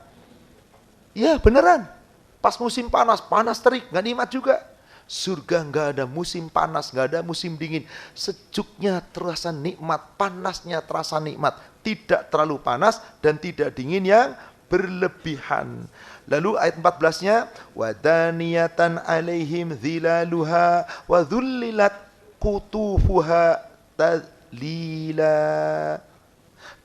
Ya, beneran. Pas musim panas terik, nggak nikmat juga. Surga nggak ada musim panas, nggak ada musim dingin. Sejuknya terasa nikmat, panasnya terasa nikmat. Tidak terlalu panas dan tidak dingin yang berlebihan. Lalu ayat 14-nya, wadaniyatan alaihim zilaluha wa dhullilat qutufuha tadlila.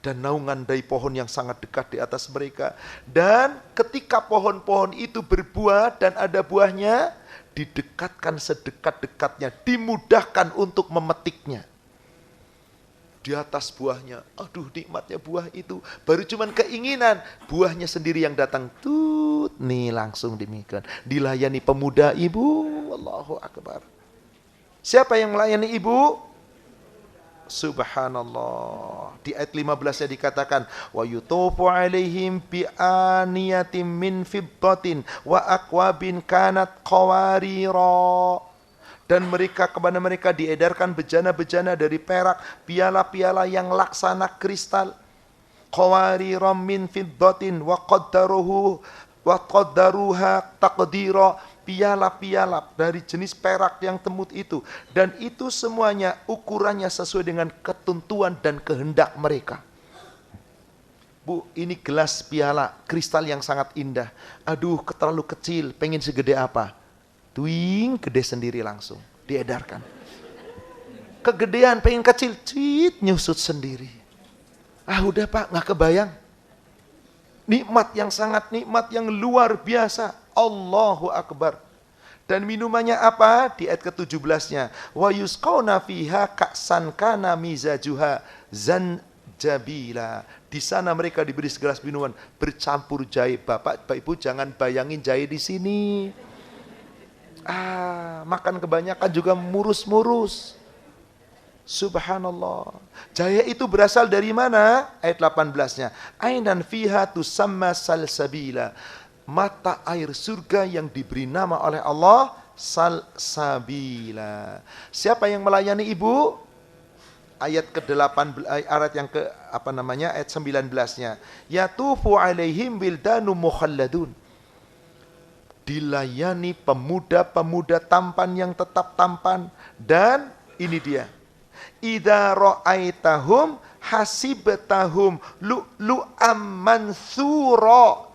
Dan naungan dari pohon yang sangat dekat di atas mereka. Dan ketika pohon-pohon itu berbuah dan ada buahnya, didekatkan sedekat-dekatnya, dimudahkan untuk memetiknya. Di atas buahnya, aduh nikmatnya buah itu. Baru cuman keinginan, buahnya sendiri yang datang. Tut, nih langsung demikian. Dilayani pemuda ibu, Allahu Akbar. Siapa yang melayani ibu? Subhanallah. Di ayat 15-nya dikatakan, wa yutufu alaihim bi aniyatin min fiddatin wa akwabin kanat qawarira. Dan kepada mereka diedarkan bejana-bejana dari perak, piala-piala yang laksana kristal. Qawariram min fiddatin wa qaddaruha taqdira. Piala-piala dari jenis perak yang temut itu. Dan itu semuanya ukurannya sesuai dengan ketentuan dan kehendak mereka. Bu, ini gelas piala kristal yang sangat indah. Aduh, terlalu kecil, pengen segede apa? Tuing, gede sendiri langsung, diedarkan. Kegedean, pengen kecil, nyusut sendiri. Udah Pak, gak kebayang. Nikmat yang sangat nikmat, yang luar biasa. Allahu Akbar. Dan minumannya apa? Di ayat ke-17-nya. Wa yusqawna fiha ka'san kana mizajuha zanjabila. Di sana mereka diberi segelas minuman bercampur jahe. Bapak, Ibu jangan bayangin jahe di sini. Makan kebanyakan juga murus-murus. Subhanallah. Jahe itu berasal dari mana? Ayat 18-nya. Ainan fiha tusamma salsabila. Mata air surga yang diberi nama oleh Allah salsabila. Siapa yang melayani ibu? Ayat ke-8, ayat yang ayat 19-nya. Yatufu alaihim wildanu mukhalladun. Dilayani pemuda-pemuda tampan yang tetap tampan. Dan ini dia. Idza ra'aitahum hasibtahum lu'lu'am mansura.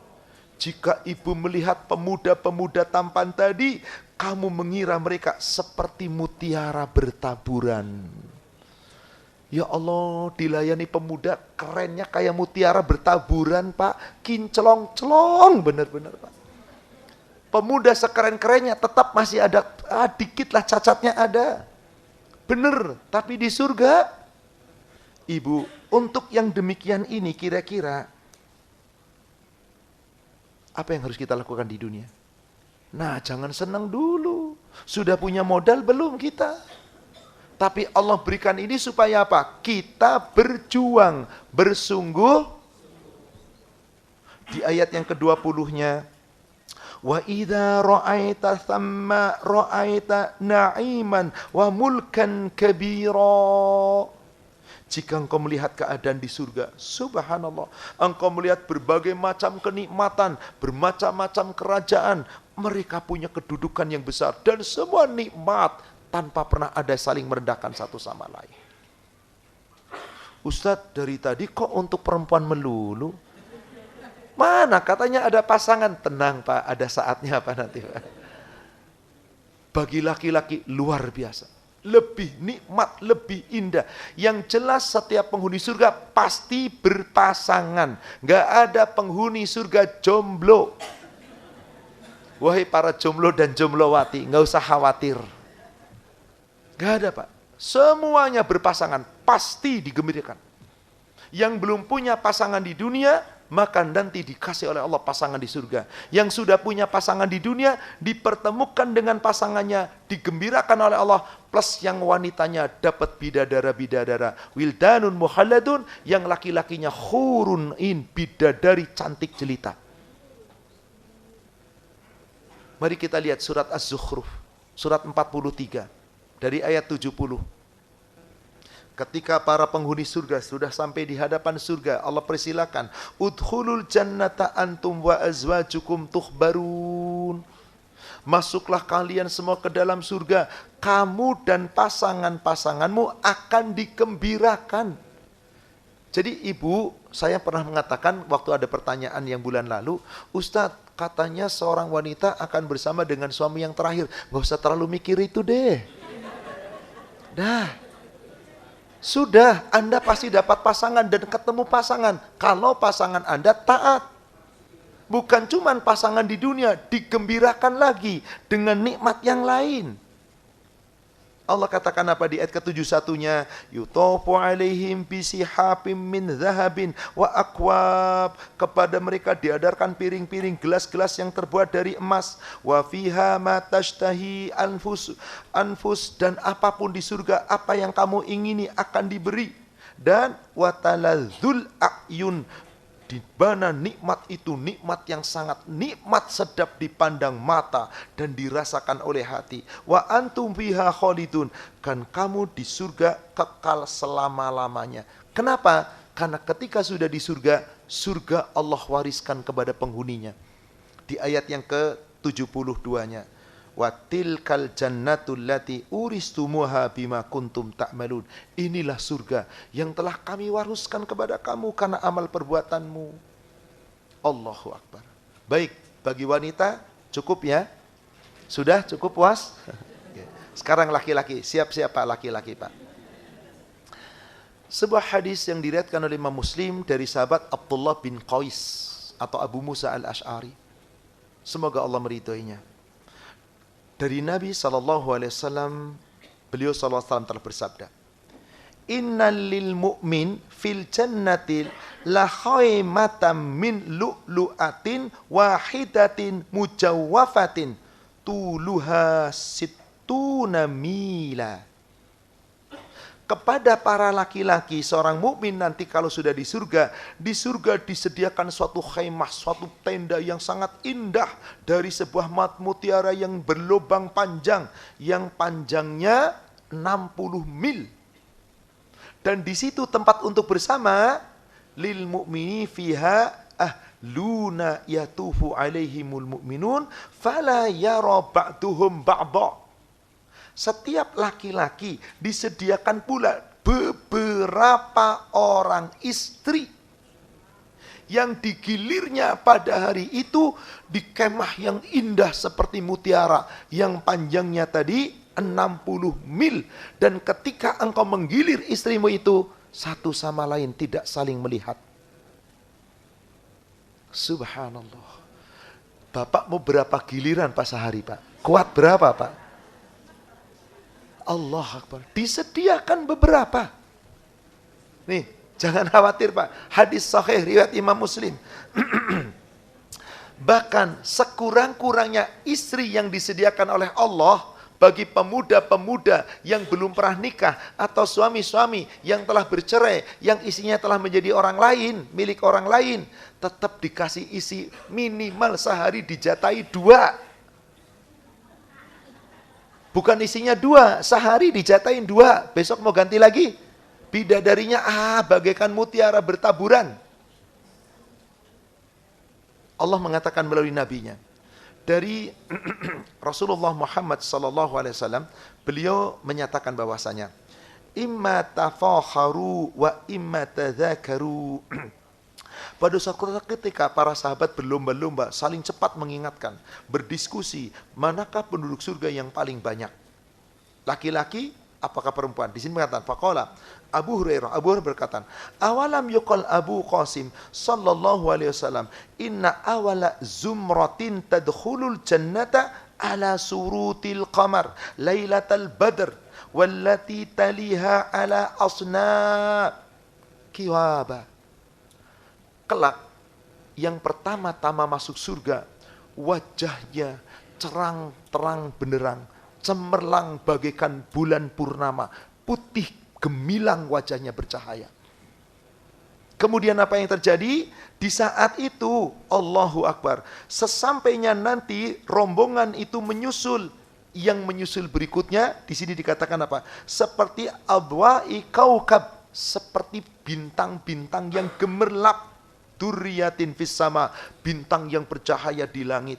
Jika ibu melihat pemuda-pemuda tampan tadi, kamu mengira mereka seperti mutiara bertaburan. Ya Allah, dilayani pemuda kerennya kayak mutiara bertaburan, Pak. Kinclong-celong, benar-benar, Pak. Pemuda sekeren-kerennya tetap masih ada, dikit lah cacatnya ada. Benar, tapi di surga, ibu, untuk yang demikian ini kira-kira apa yang harus kita lakukan di dunia? Nah, jangan senang dulu. Sudah punya modal belum kita? Tapi Allah berikan ini supaya apa? Kita berjuang, bersungguh. Di ayat yang ke-20-nya, wa idza ra'aita thamma ra'aita na'iman wa mulkan kabira. Jika engkau melihat keadaan di surga, subhanallah, engkau melihat berbagai macam kenikmatan, bermacam-macam kerajaan, mereka punya kedudukan yang besar, dan semua nikmat, tanpa pernah ada saling merendahkan satu sama lain. Ustadz, dari tadi kok untuk perempuan melulu? Mana katanya ada pasangan? Tenang Pak, ada saatnya Pak nanti Pak. Bagi laki-laki luar biasa, lebih nikmat, lebih indah. Yang jelas setiap penghuni surga pasti berpasangan. Gak ada penghuni surga jomblo. Wahai para jomblo dan jomblowati, gak usah khawatir. Gak ada Pak. Semuanya berpasangan, pasti digembirakan. Yang belum punya pasangan di dunia, maka nanti dikasih oleh Allah pasangan di surga. Yang sudah punya pasangan di dunia, dipertemukan dengan pasangannya, digembirakan oleh Allah. Plus yang wanitanya dapat bidadara-bidadara. Wildanun muhalladun, yang laki-lakinya khurun in, bidadari cantik jelita. Mari kita lihat surat Az-Zukhruf, surat 43, dari ayat 70. Ketika para penghuni surga sudah sampai di hadapan surga, Allah persilakan, udkhulul jannata antum wa azwajukum tukhbarun. Masuklah kalian semua ke dalam surga, kamu dan pasangan-pasanganmu akan digembirakan. Jadi ibu, saya pernah mengatakan waktu ada pertanyaan yang bulan lalu, Ustadz, katanya seorang wanita akan bersama dengan suami yang terakhir. Gak usah terlalu mikir itu deh. Dah. Sudah, Anda pasti dapat pasangan dan ketemu pasangan. Kalau pasangan Anda taat. Bukan cuma pasangan di dunia, digembirakan lagi dengan nikmat yang lain. Allah katakan apa di ayat ke-71-nya? Yutofu alaihim bisihapim min zahabin wa akwab. Kepada mereka diadarkan piring-piring, gelas-gelas yang terbuat dari emas. Wa fiha ma tashtahi anfus, dan apapun di surga, apa yang kamu ingini akan diberi. Dan wa taladzul a'yun, di mana nikmat itu nikmat yang sangat nikmat, sedap dipandang mata dan dirasakan oleh hati. Wa antum fiha khalidun, kan kamu di surga kekal selama-lamanya. Kenapa? Karena ketika sudah di surga, surga Allah wariskan kepada penghuninya. Di ayat yang ke-72-nya, wa tilkal jannatul lati uristumuha bima kuntum ta'malun. Inilah surga yang telah kami wariskan kepada kamu karena amal perbuatanmu. Allahu Akbar. Baik, bagi wanita cukup ya? Sudah cukup puas? Sekarang laki-laki, siap-siap Pak laki-laki Pak. Sebuah hadis yang diriwayatkan oleh Imam Muslim dari sahabat Abdullah bin Qais atau Abu Musa al-Ash'ari. Semoga Allah meridhoinya. Dari Nabi SAW, beliau SAW telah bersabda, Innal lil mu'min fil jannati la khaymatan min lu'lu'atin wahidatin mujawwafatin tuluha sittuna mila. Kepada para laki-laki, seorang mukmin nanti kalau sudah di surga disediakan suatu khaymah, suatu tenda yang sangat indah dari sebuah mutiara yang berlubang panjang, yang panjangnya 60 mil. Dan di situ tempat untuk bersama, lil mu'mini fiha ahluna yatufu alaihimul mu'minun fala yara ba'duhum ba'da. Setiap laki-laki disediakan pula beberapa orang istri yang digilirnya pada hari itu di kemah yang indah seperti mutiara yang panjangnya tadi 60 mil. Dan ketika engkau menggilir istrimu itu, satu sama lain tidak saling melihat. Subhanallah. Bapak mau berapa giliran Pak sehari Pak? Kuat berapa Pak? Allah Akbar. Disediakan beberapa. Nih, jangan khawatir Pak. Hadis sahih riwayat Imam Muslim. Bahkan sekurang-kurangnya istri yang disediakan oleh Allah bagi pemuda-pemuda yang belum pernah nikah atau suami-suami yang telah bercerai, yang isinya telah menjadi orang lain, milik orang lain, tetap dikasih isi minimal sehari dijatahi 2. Bukan isinya 2, sehari dijatahin 2, besok mau ganti lagi. Bidadarinya bagaikan mutiara bertaburan. Allah mengatakan melalui nabinya. Dari Rasulullah Muhammad SAW, beliau menyatakan bahwasanya imma tafakharu wa imma tadzakaru. Pada suatu ketika para sahabat berlomba-lomba saling cepat mengingatkan, berdiskusi, manakah penduduk surga yang paling banyak? Laki-laki apakah perempuan? Di sini mengatakan faqala Abu Hurairah berkata, awalam yuqal Abu Qasim sallallahu alaihi wasallam, inna awala zumratin tadkhulul jannata ala surutil qamar lailatal badr wallati taliha ala asna kiwaba. Kelak yang pertama-tama masuk surga, wajahnya cerang terang benderang, cemerlang bagaikan bulan purnama, putih gemilang wajahnya bercahaya. Kemudian apa yang terjadi? Di saat itu, Allahu Akbar, sesampainya nanti rombongan itu menyusul. Yang menyusul berikutnya, di sini dikatakan apa? Seperti adwa'i kaukab, seperti bintang-bintang yang gemerlap. Durriyatin fis sama, bintang yang bercahaya di langit.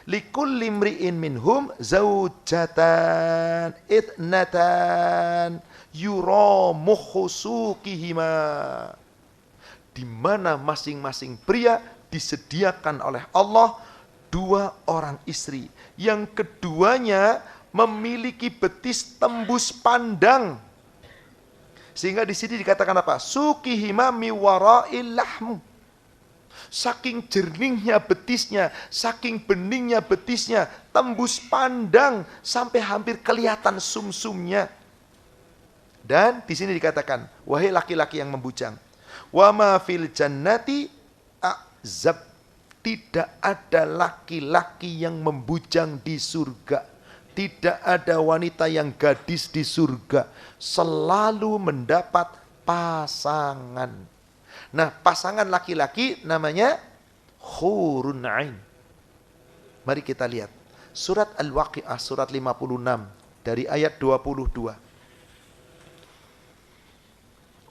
Likulli imri'in minhum zaujatan itnatan yura mukhusukihima. Di mana masing-masing pria disediakan oleh Allah 2 orang istri. Yang keduanya memiliki betis tembus pandang. Sehingga di sini dikatakan apa? Sukihima miwara'il lahmu. Saking jernihnya betisnya, saking beningnya betisnya, tembus pandang sampai hampir kelihatan sumsumnya. Dan di sini dikatakan, wahai laki-laki yang membujang, wa ma fil jannati a'zab, tidak ada laki-laki yang membujang di surga. Tidak ada wanita yang gadis di surga, selalu mendapat pasangan. Nah, pasangan laki-laki namanya hurun ain. Mari kita lihat. Surat Al-Waqi'ah, surat 56, dari ayat 22.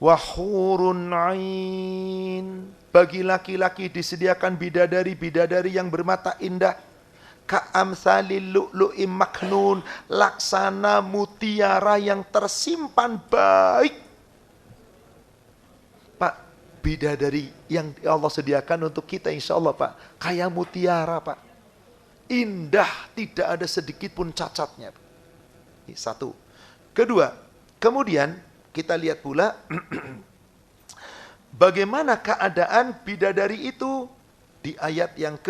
Wa hurun ain. Bagi laki-laki disediakan bidadari-bidadari yang bermata indah. Ka'amsalil lu'lu'im maknun. Laksana mutiara yang tersimpan baik. Bidadari yang Allah sediakan untuk kita insya Allah Pak, kayak mutiara Pak, indah, tidak ada sedikit pun cacatnya. Ini satu. Kedua, kemudian kita lihat pula bagaimana keadaan bidadari itu di ayat yang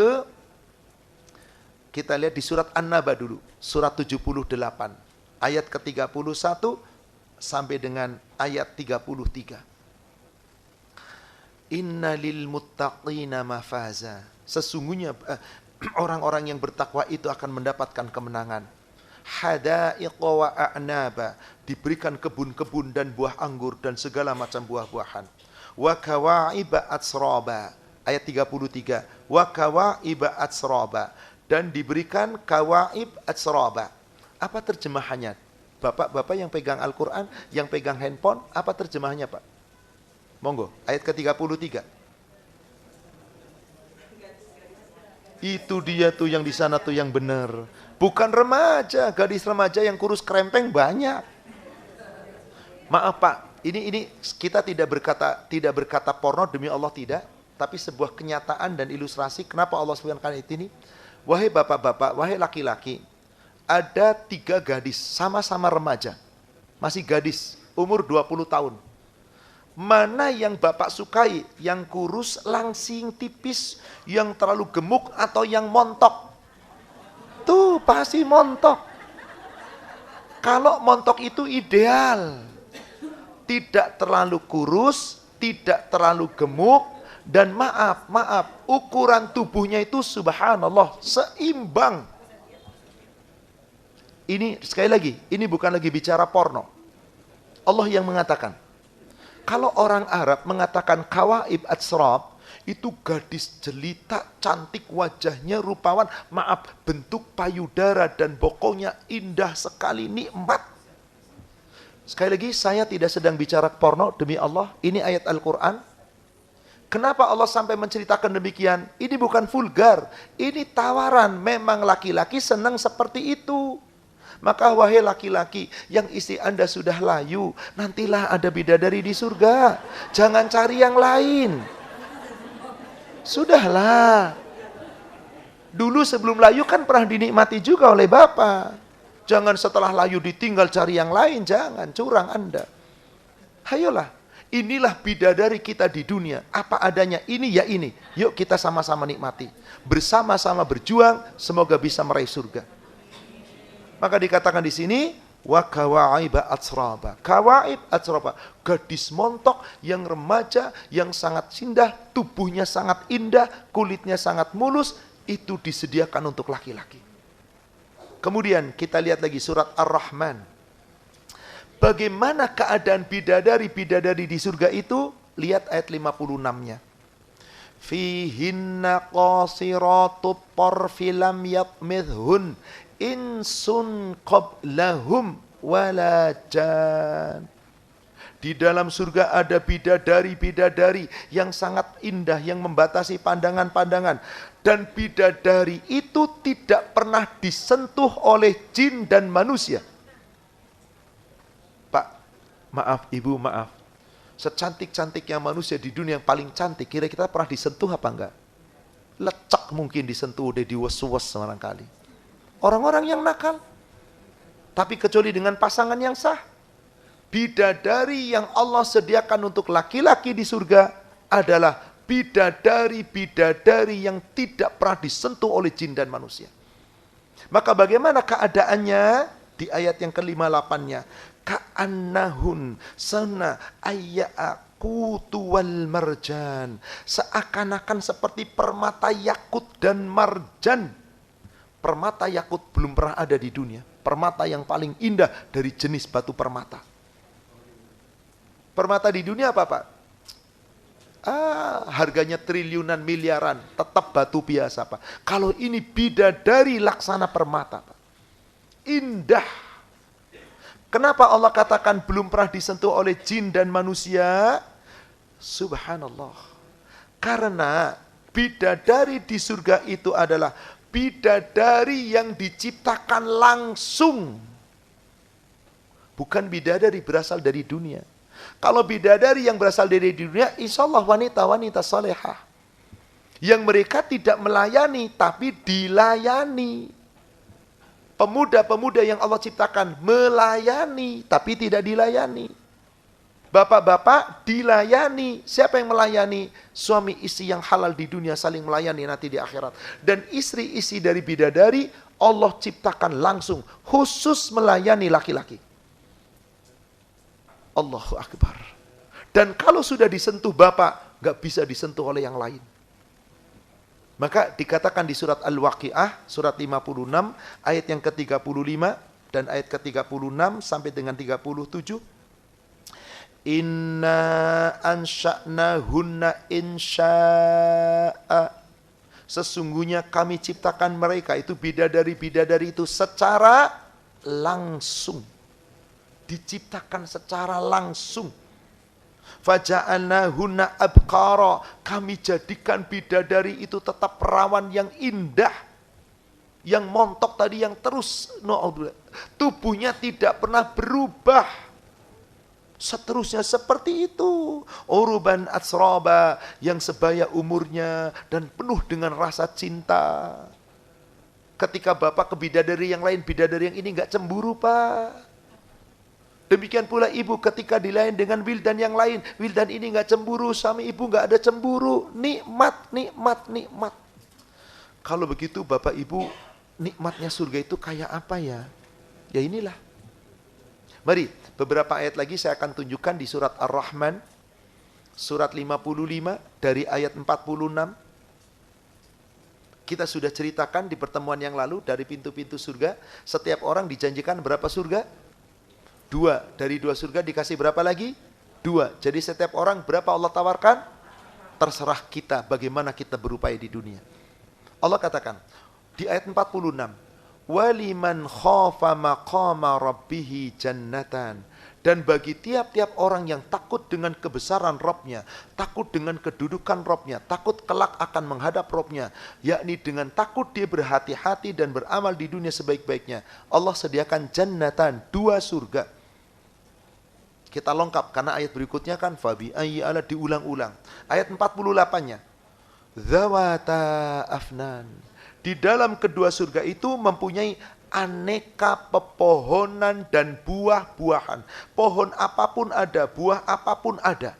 kita lihat di surat An-Naba dulu, surat 78, ayat ke-31 sampai dengan ayat 33. Inna lil muttaqina mafaza. Sesungguhnya orang-orang yang bertakwa itu akan mendapatkan kemenangan. Hadaiqa wa a'naba, diberikan kebun-kebun dan buah anggur dan segala macam buah-buahan. Wa kawa'iba atsraba, ayat 33. Wa kawa'iba atsraba, dan diberikan kawaib atsraba. Apa terjemahannya? Bapak-bapak yang pegang Al-Quran, yang pegang handphone, apa terjemahannya Pak? Monggo, ayat ke-33. Itu dia tuh yang di sana tuh yang benar. Bukan remaja, gadis remaja yang kurus krempeng banyak. Maaf Pak, ini kita tidak berkata porno demi Allah tidak, tapi sebuah kenyataan dan ilustrasi kenapa Allah sebutkan ayat ini. Wahai bapak-bapak, wahai laki-laki, ada 3 gadis sama-sama remaja. Masih gadis, umur 20 tahun. Mana yang Bapak sukai? Yang kurus, langsing, tipis, yang terlalu gemuk, atau yang montok? Tuh pasti montok. Kalau montok itu ideal. Tidak terlalu kurus, tidak terlalu gemuk, dan maaf, ukuran tubuhnya itu subhanallah, seimbang. Ini sekali lagi, ini bukan lagi bicara porno. Allah yang mengatakan. Kalau orang Arab mengatakan kawaib atsrab, itu gadis jelita, cantik wajahnya, rupawan, bentuk payudara dan bokongnya indah sekali, nikmat. Sekali lagi, saya tidak sedang bicara porno demi Allah, ini ayat Al-Quran. Kenapa Allah sampai menceritakan demikian? Ini bukan vulgar, ini tawaran, memang laki-laki senang seperti itu. Maka wahai laki-laki yang istri Anda sudah layu, nantilah ada bidadari di surga. Jangan cari yang lain. Sudahlah. Dulu sebelum layu kan pernah dinikmati juga oleh Bapak. Jangan setelah layu ditinggal cari yang lain, jangan, curang Anda. Ayolah, inilah bidadari kita di dunia. Apa adanya, ini ya ini. Yuk kita sama-sama nikmati. Bersama-sama berjuang, semoga bisa meraih surga. Maka dikatakan di sini, wa kawaiba atsraba. Kawaib atsraba, gadis montok yang remaja, yang sangat indah, tubuhnya sangat indah, kulitnya sangat mulus, itu disediakan untuk laki-laki. Kemudian kita lihat lagi surat Ar-Rahman. Bagaimana keadaan bidadari-bidadari di surga itu? Lihat ayat 56-nya. Fihinna qasiratut tarfi lam yatmithhun insun qablahum wala jan. Di dalam surga ada bidadari-bidadari yang sangat indah, yang membatasi pandangan-pandangan. Dan bidadari itu tidak pernah disentuh oleh jin dan manusia. Pak, maaf, Ibu, maaf. Secantik-cantiknya manusia di dunia yang paling cantik, kira-kira pernah disentuh apa enggak? Lecak mungkin disentuh, udah diwes-wes barangkali. Orang-orang yang nakal. Tapi kecuali dengan pasangan yang sah. Bidadari yang Allah sediakan untuk laki-laki di surga adalah bidadari-bidadari yang tidak pernah disentuh oleh jin dan manusia. Maka bagaimana keadaannya? Di ayat yang ke-58-nya. Ka'annahun sana ayya'akutu wal marjan. Seakan-akan seperti permata yakut dan marjan. Permata yakut belum pernah ada di dunia. Permata yang paling indah dari jenis batu permata. Permata di dunia apa, Pak? Harganya triliunan, miliaran, tetap batu biasa, Pak. Kalau ini bidadari laksana permata, Pak. Indah. Kenapa Allah katakan belum pernah disentuh oleh jin dan manusia? Subhanallah. Karena bidadari di surga itu adalah bidadari yang diciptakan langsung. Bukan bidadari berasal dari dunia. Kalau bidadari yang berasal dari dunia, insya Allah wanita-wanita salehah. Yang mereka tidak melayani, tapi dilayani. Pemuda-pemuda yang Allah ciptakan melayani, tapi tidak dilayani. Bapak-bapak dilayani. Siapa yang melayani? Suami istri yang halal di dunia saling melayani nanti di akhirat. Dan istri-istri dari bidadari, Allah ciptakan langsung, khusus melayani laki-laki. Allahu Akbar. Dan kalau sudah disentuh bapak, gak bisa disentuh oleh yang lain. Maka dikatakan di surat Al-Waqi'ah, surat 56, ayat yang ke-35 dan ayat ke-36 sampai dengan 37. Inna ansha'nahunna insya'a. Sesungguhnya kami ciptakan mereka, itu bidadari-bidadari itu secara langsung. Diciptakan secara langsung. Faja'alnahunna abqara. Kami jadikan bidadari itu tetap perawan yang indah. Yang montok tadi yang terus tubuhnya tidak pernah berubah. Seterusnya seperti itu. Uruban atsraba, yang sebaya umurnya dan penuh dengan rasa cinta. Ketika bapak ke bidadari yang lain, bidadari yang ini enggak cemburu, Pak. Demikian pula ibu ketika dilayan dengan wildan yang lain, wildan ini enggak cemburu, suami ibu enggak ada cemburu, nikmat, nikmat, nikmat. Kalau begitu Bapak Ibu, nikmatnya surga itu kayak apa ya? Ya inilah. Mari, beberapa ayat lagi saya akan tunjukkan di surat Ar-Rahman, surat 55 dari ayat 46. Kita sudah ceritakan di pertemuan yang lalu dari pintu-pintu surga, setiap orang dijanjikan berapa surga? 2. Dari 2 surga dikasih berapa lagi? 2. Jadi setiap orang berapa Allah tawarkan? Terserah kita bagaimana kita berupaya di dunia. Allah katakan di ayat 46, Waliman khafa maqama rabbih jannatan. Dan bagi tiap-tiap orang yang takut dengan kebesaran Rabb-nya, takut dengan kedudukan Rabb-nya, takut kelak akan menghadap Rabb-nya, yakni dengan takut dia berhati-hati dan beramal di dunia sebaik-baiknya, Allah sediakan jannatan, 2 surga. Kita lengkap karena ayat berikutnya kan fabi ayyi ala diulang-ulang. Ayat 48-nya. Zawata afnan. Di dalam kedua surga itu mempunyai aneka pepohonan dan buah-buahan. Pohon apapun ada, buah apapun ada.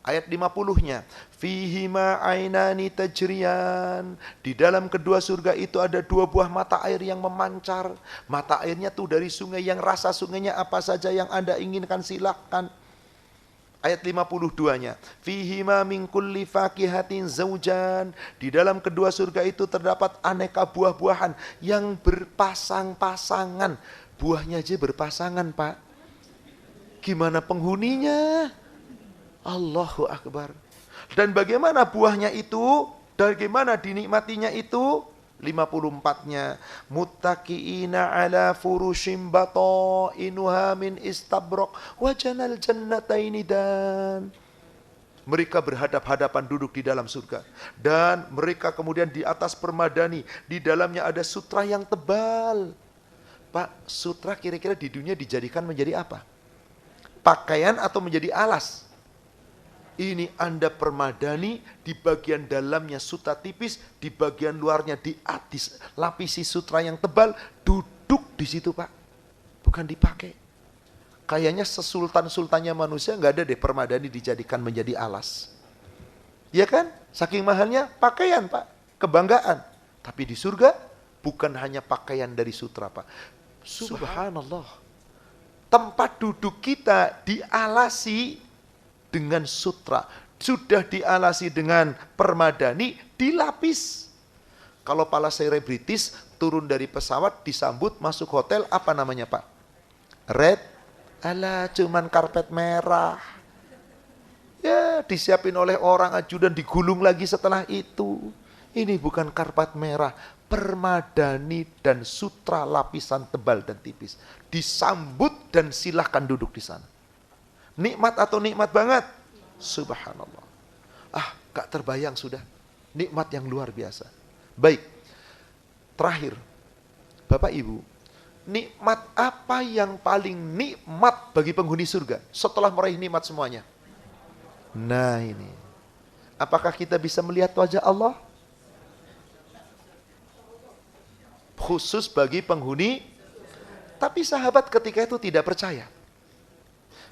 Ayat 50-nya. Fihima ainani tajriyan. Di dalam kedua surga itu ada 2 buah mata air yang memancar. Mata airnya tuh dari sungai yang rasa sungainya apa saja yang Anda inginkan silahkan. Ayat 52-nya. Fihima min kulli fakihatin zaujan. Di dalam kedua surga itu terdapat aneka buah-buahan yang berpasang-pasangan. Buahnya aja berpasangan, Pak. Gimana penghuninya? Allahu Akbar. Dan bagaimana buahnya itu? Bagaimana dinikmatinya itu? 54-nya. Muttaqiina ala furushim batainuha min istabraq wa janal jannataini dan. Mereka berhadap-hadapan duduk di dalam surga. Dan mereka kemudian di atas permadani. Di dalamnya ada sutra yang tebal. Pak, sutra kira-kira di dunia dijadikan menjadi apa? Pakaian atau menjadi alas? Ini Anda permadani, di bagian dalamnya sutra tipis, di bagian luarnya lapisi sutra yang tebal, duduk di situ Pak. Bukan dipakai. Kayaknya sesultan-sultannya manusia nggak ada deh permadani dijadikan menjadi alas. Ya kan? Saking mahalnya pakaian Pak, kebanggaan. Tapi di surga bukan hanya pakaian dari sutra Pak. Subhanallah. Tempat duduk kita dialasi dengan sutra, sudah dialasi dengan permadani, dilapis. Kalau para selebritis turun dari pesawat, disambut masuk hotel, apa namanya Pak? Red, alah cuman karpet merah. Ya disiapin oleh orang ajudan, digulung lagi setelah itu. Ini bukan karpet merah, permadani dan sutra lapisan tebal dan tipis. Disambut dan silahkan duduk di sana. Nikmat atau nikmat banget? Subhanallah. Gak terbayang sudah. Nikmat yang luar biasa. Baik. Terakhir. Bapak Ibu. Nikmat apa yang paling nikmat bagi penghuni surga? Setelah meraih nikmat semuanya. Nah ini. Apakah kita bisa melihat wajah Allah? Khusus bagi penghuni. Tapi sahabat ketika itu tidak percaya.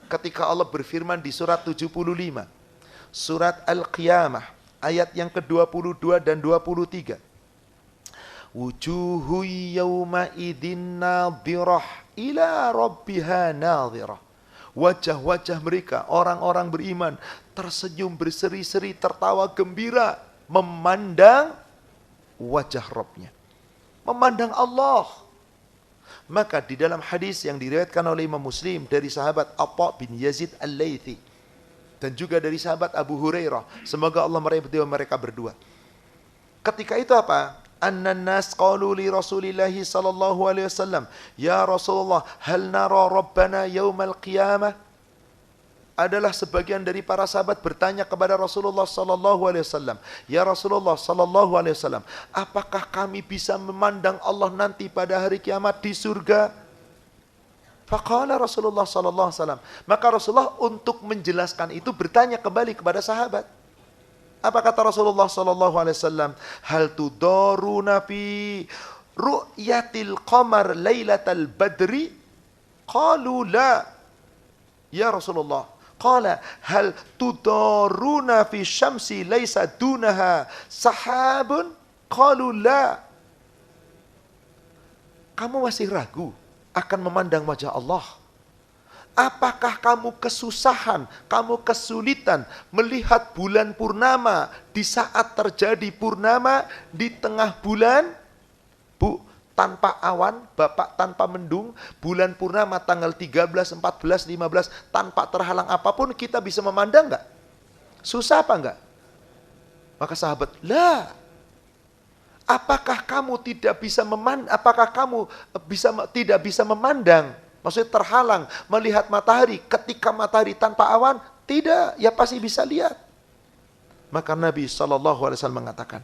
Ketika Allah berfirman di surat 75, surat Al-Qiyamah, ayat yang ke-22 dan 23. Wujuhu yawma idin nadhirah ila rabbiha nadhirah. Wajah-wajah mereka, orang-orang beriman, tersenyum berseri-seri, tertawa gembira, memandang wajah Rabbnya. Memandang Allah. Maka di dalam hadis yang diriwayatkan oleh Imam Muslim dari sahabat Atha bin Yazid Al-Laythi dan juga dari sahabat Abu Hurairah, semoga Allah merahmati mereka berdua. Ketika itu apa? Annan nas qalu li Rasulillah sallallahu alaihi wasallam, ya Rasulullah, hal nara rabbana yaumal qiyamah? Adalah sebagian dari para sahabat bertanya kepada Rasulullah sallallahu alaihi wasallam, ya Rasulullah sallallahu alaihi wasallam, apakah kami bisa memandang Allah nanti pada hari kiamat di surga? Faqala Rasulullah sallallahu alaihi wasallam, maka Rasulullah untuk menjelaskan itu bertanya kembali kepada sahabat. Apa kata Rasulullah sallallahu alaihi wasallam? Hal tudaruna fi ru'yatil qamar lailatal badri? Qalu la. Ya Rasulullah. Qala hal tudaruna fi syamsi laisa dunaha sahabun? Qalu la. Kamu masih ragu akan memandang wajah Allah? Apakah kamu kesusahan, kamu kesulitan melihat bulan purnama di saat terjadi purnama di tengah bulan? Bu, tanpa awan, Bapak tanpa mendung, bulan purnama tanggal 13, 14, 15, tanpa terhalang apapun kita bisa memandang enggak? Susah apa enggak? Maka sahabat, lah. Apakah kamu tidak bisa memandang? Maksudnya terhalang melihat matahari ketika matahari tanpa awan? Tidak, ya pasti bisa lihat. Maka Nabi SAW mengatakan,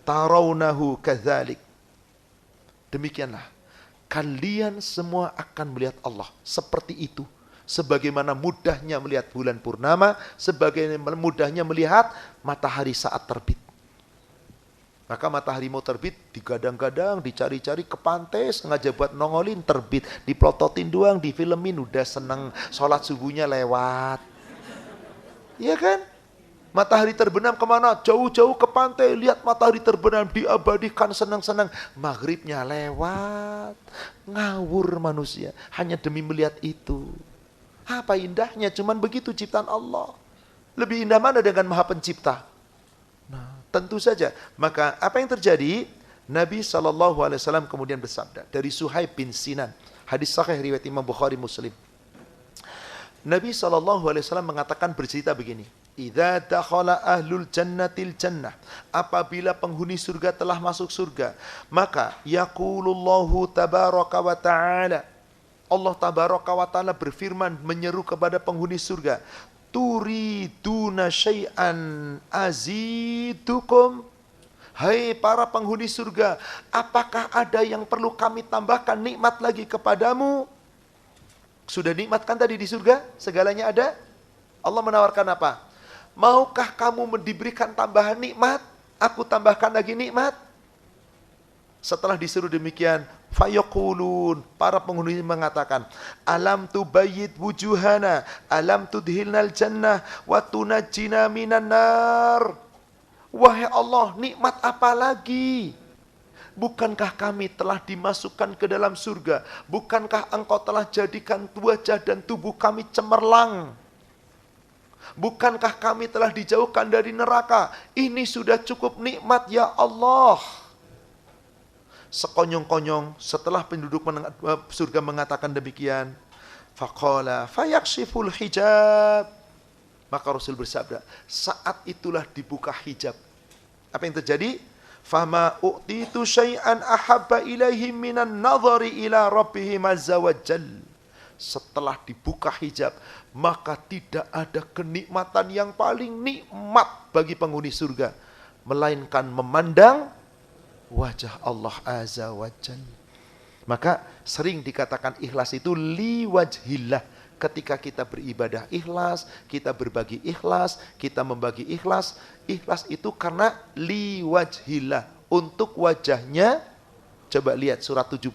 tarawnahu kadzalik. Demikianlah, kalian semua akan melihat Allah seperti itu. Sebagaimana mudahnya melihat bulan purnama, sebagaimana mudahnya melihat matahari saat terbit. Maka matahari mau terbit, digadang-gadang, dicari-cari ke pantai, sengaja buat nongolin, terbit. Diplototin doang, difilmin, udah seneng, sholat subuhnya lewat. Iya kan? Matahari terbenam kemana? Jauh-jauh ke pantai, lihat matahari terbenam, diabadikan, senang-senang. Maghribnya lewat, ngawur manusia, hanya demi melihat itu. Apa indahnya, cuman begitu ciptaan Allah. Lebih indah mana dengan Maha Pencipta? Nah, tentu saja. Maka apa yang terjadi? Nabi SAW kemudian bersabda dari Suhaib bin Sinan, hadis sahih riwayat Imam Bukhari Muslim. Nabi SAW mengatakan, bercerita begini, idza dakhala ahlul jannatil jannah, apabila penghuni surga telah masuk surga, maka yaqulullahu tabaraka wa ta'ala, Allah tabaraka wa ta'ala berfirman menyeru kepada penghuni surga, turiduna syai'an azidukum. Hai para penghuni surga, apakah ada yang perlu kami tambahkan nikmat lagi kepadamu? Sudah nikmat kan tadi di surga? Segalanya ada? Allah menawarkan apa? Maukah kamu diberikan tambahan nikmat? Aku tambahkan lagi nikmat. Setelah disuruh demikian, fayaqulun, para penghuni mengatakan, alam tubayyid wujuhana, alam tudhilnal jannah, wa tunajjina minan nar. Wahai Allah, nikmat apa lagi? Bukankah kami telah dimasukkan ke dalam surga? Bukankah engkau telah jadikan wajah dan tubuh kami cemerlang? Bukankah kami telah dijauhkan dari neraka? Ini sudah cukup nikmat ya Allah. Sekonyong-konyong setelah penduduk surga mengatakan demikian, faqala fayakshiful hijab. Maka Rasul bersabda, saat itulah dibuka hijab. Apa yang terjadi? Fama u'titu syai'an ahabba ilaihim minan nadhari ila rabbihim azza wa jal. Setelah dibuka hijab, maka tidak ada kenikmatan yang paling nikmat bagi penghuni surga, melainkan memandang wajah Allah azza wa jal. Maka sering dikatakan ikhlas itu li wajhillah. Ketika kita beribadah ikhlas, kita berbagi ikhlas, kita membagi ikhlas. Ikhlas itu karena li wajhillah, untuk wajahnya. Coba lihat surat 76.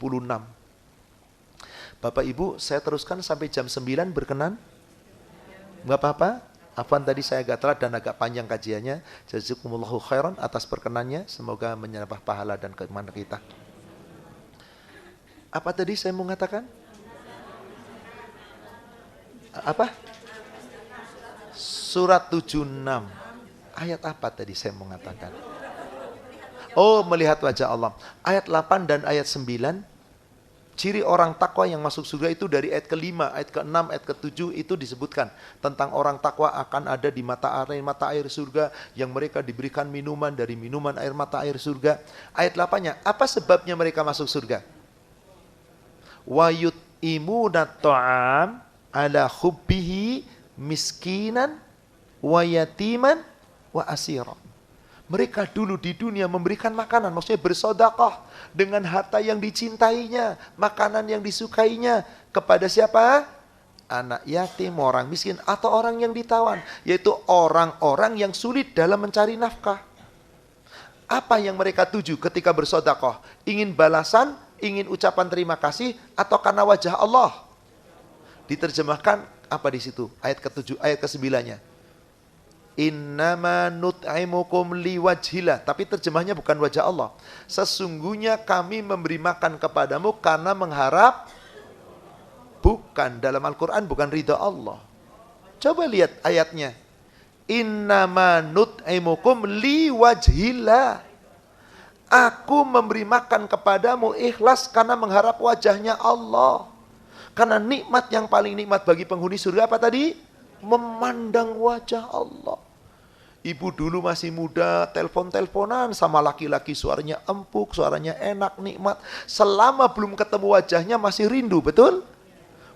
Bapak Ibu, saya teruskan sampai jam 9 berkenan? Enggak apa-apa? Afwan tadi saya agak telat dan agak panjang kajiannya. Jazakumullahu khairan atas perkenannya. Semoga menyerap pahala dan keimanan kita. Apa tadi saya mau katakan? Apa? Surat 76. Ayat apa tadi saya mau katakan? Oh, melihat wajah Allah. Ayat 8 dan ayat 9. Ciri orang takwa yang masuk surga itu dari ayat ke-5, ayat ke-6, ayat ke-7 itu disebutkan tentang orang takwa akan ada di mata air surga yang mereka diberikan minuman dari minuman air mata air surga. Ayat 8-nya, apa sebabnya mereka masuk surga? Wa yut'imuna ta'am ala hubbihi miskinan wa yatiman wa asira. Mereka dulu di dunia memberikan makanan, maksudnya bersedekah dengan harta yang dicintainya, makanan yang disukainya kepada siapa? Anak yatim, orang miskin, atau orang yang ditawan, yaitu orang-orang yang sulit dalam mencari nafkah. Apa yang mereka tuju ketika bersedekah? Ingin balasan, ingin ucapan terima kasih, atau karena wajah Allah? Diterjemahkan apa di situ? Ayat ke-7, ayat ke-9-nya. Innama nut'imukum liwajhillah. Tapi terjemahnya bukan wajah Allah. Sesungguhnya kami memberi makan kepadamu karena mengharap. Bukan, dalam Al-Quran bukan ridha Allah. Coba lihat ayatnya. Innama nut'imukum liwajhillah. Aku memberi makan kepadamu ikhlas karena mengharap wajahnya Allah. Karena nikmat yang paling nikmat bagi penghuni surga apa tadi? Memandang wajah Allah. Ibu dulu masih muda, telepon-teleponan sama laki-laki, suaranya empuk, suaranya enak, nikmat. Selama belum ketemu wajahnya masih rindu, betul?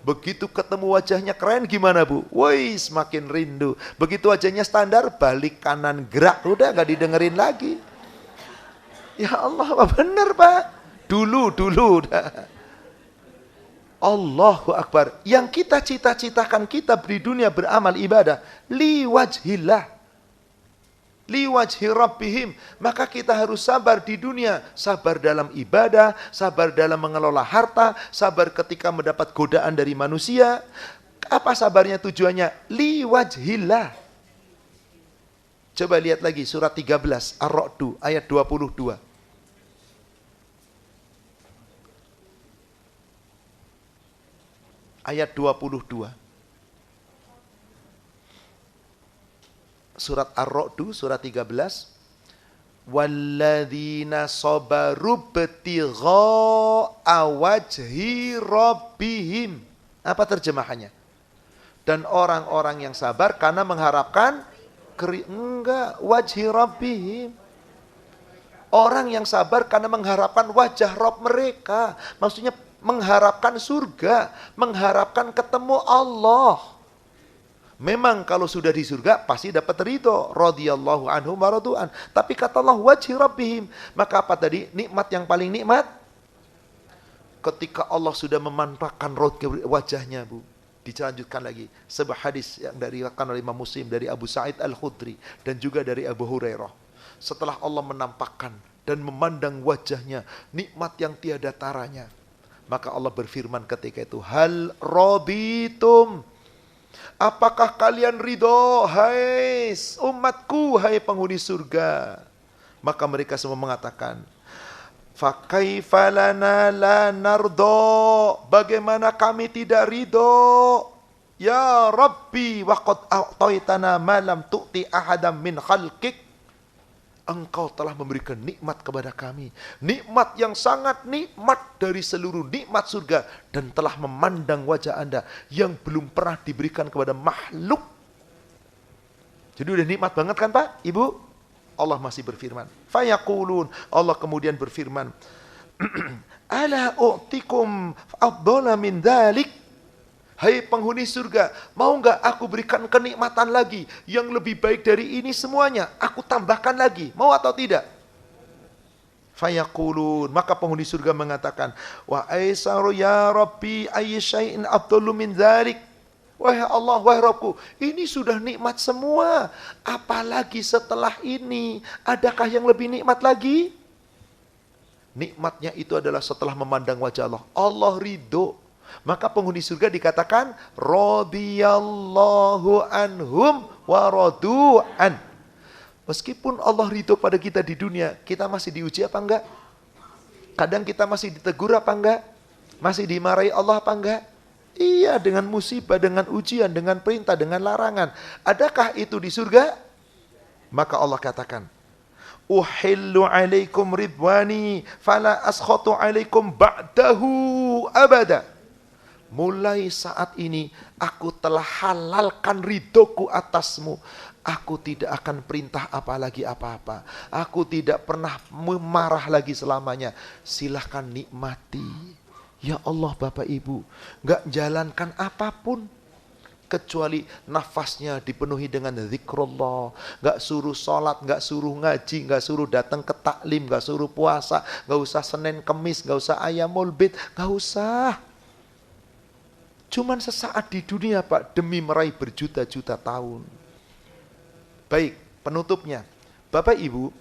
Begitu ketemu wajahnya keren gimana bu? Woi, semakin rindu. Begitu wajahnya standar, balik kanan gerak, udah gak didengerin lagi. Ya Allah, bener pak. Dulu udah. Allahu Akbar. Yang kita cita-citakan kita di dunia beramal ibadah, liwajhillah, liwajhi rabbihim. Maka kita harus sabar di dunia, sabar dalam ibadah, sabar dalam mengelola harta, sabar ketika mendapat godaan dari manusia. Apa sabarnya tujuannya? Liwajhillah. Coba lihat lagi surat 13 Ar-Ra'd ayat 22. Ayat 22. Surat Ar-Ra'd, surat 13. Walladzina sabaru btigha'a wajhi rabbihim. Apa terjemahannya? Dan orang-orang yang sabar karena mengharapkan wajhi rabbihim. Orang yang sabar karena mengharapkan wajah Rabb mereka. Maksudnya mengharapkan surga, mengharapkan ketemu Allah. Memang kalau sudah di surga pasti dapat ridho, radhiyallahu anhum wa radu'an. Tapi kata Allah wajhi rabbihim, maka apa tadi? Nikmat yang paling nikmat ketika Allah sudah memanfaatkan wajahnya, Bu. Dilanjutkan lagi sebuah hadis yang diriwayatkan oleh Imam Muslim dari Abu Sa'id Al-Khudri dan juga dari Abu Hurairah. Setelah Allah menampakkan dan memandang wajahnya, nikmat yang tiada taranya, maka Allah berfirman ketika itu, hal raditum, apakah kalian ridho, hai umatku, hai penghuni surga? Maka mereka semua mengatakan, fa kaifa lana la nardo, bagaimana kami tidak ridho? Ya Rabbi, wa qad a'taitana ma lam tu'ti ahadam min khalqik. Engkau telah memberikan nikmat kepada kami, nikmat yang sangat nikmat dari seluruh nikmat surga, dan telah memandang wajah Anda yang belum pernah diberikan kepada makhluk. Jadi udah nikmat banget kan Pak, Ibu? Allah masih berfirman, fayaqulun, Allah kemudian berfirman, ala u'tikum afdhala min dzalik. Hai penghuni surga, mau enggak aku berikan kenikmatan lagi yang lebih baik dari ini semuanya? Aku tambahkan lagi, mau atau tidak? Fayaqulun, maka penghuni surga mengatakan, wa aisaru ya Rabbi ayyi syai'in afdalu min dzalik. Wahai Allah, wahai Rabbku, ini sudah nikmat semua, apalagi setelah ini? Adakah yang lebih nikmat lagi? Nikmatnya itu adalah setelah memandang wajah Allah, Allah ridho. Maka penghuni surga dikatakan radhiyallahu anhum wa radu'an. Meskipun Allah ridho pada kita di dunia, kita masih diuji apa enggak? Kadang kita masih ditegur apa enggak? Masih dimarahi Allah apa enggak? Iya, dengan musibah, dengan ujian, dengan perintah, dengan larangan. Adakah itu di surga? Maka Allah katakan, uhillu alaikum ridwani fala askhatu alaikum ba'dahu abada. Mulai saat ini aku telah halalkan ridhoku atasmu. Aku tidak akan perintah apalagi apa-apa. Aku tidak pernah memarah lagi selamanya. Silahkan nikmati. Ya Allah Bapak Ibu, gak jalankan apapun kecuali nafasnya dipenuhi dengan zikrullah. Gak suruh sholat, gak suruh ngaji, gak suruh datang ke taklim, gak suruh puasa, gak usah Senin Kemis, gak usah ayamul bid, gak usah. Cuman sesaat di dunia Pak, demi meraih berjuta-juta tahun. Baik, penutupnya. Bapak Ibu,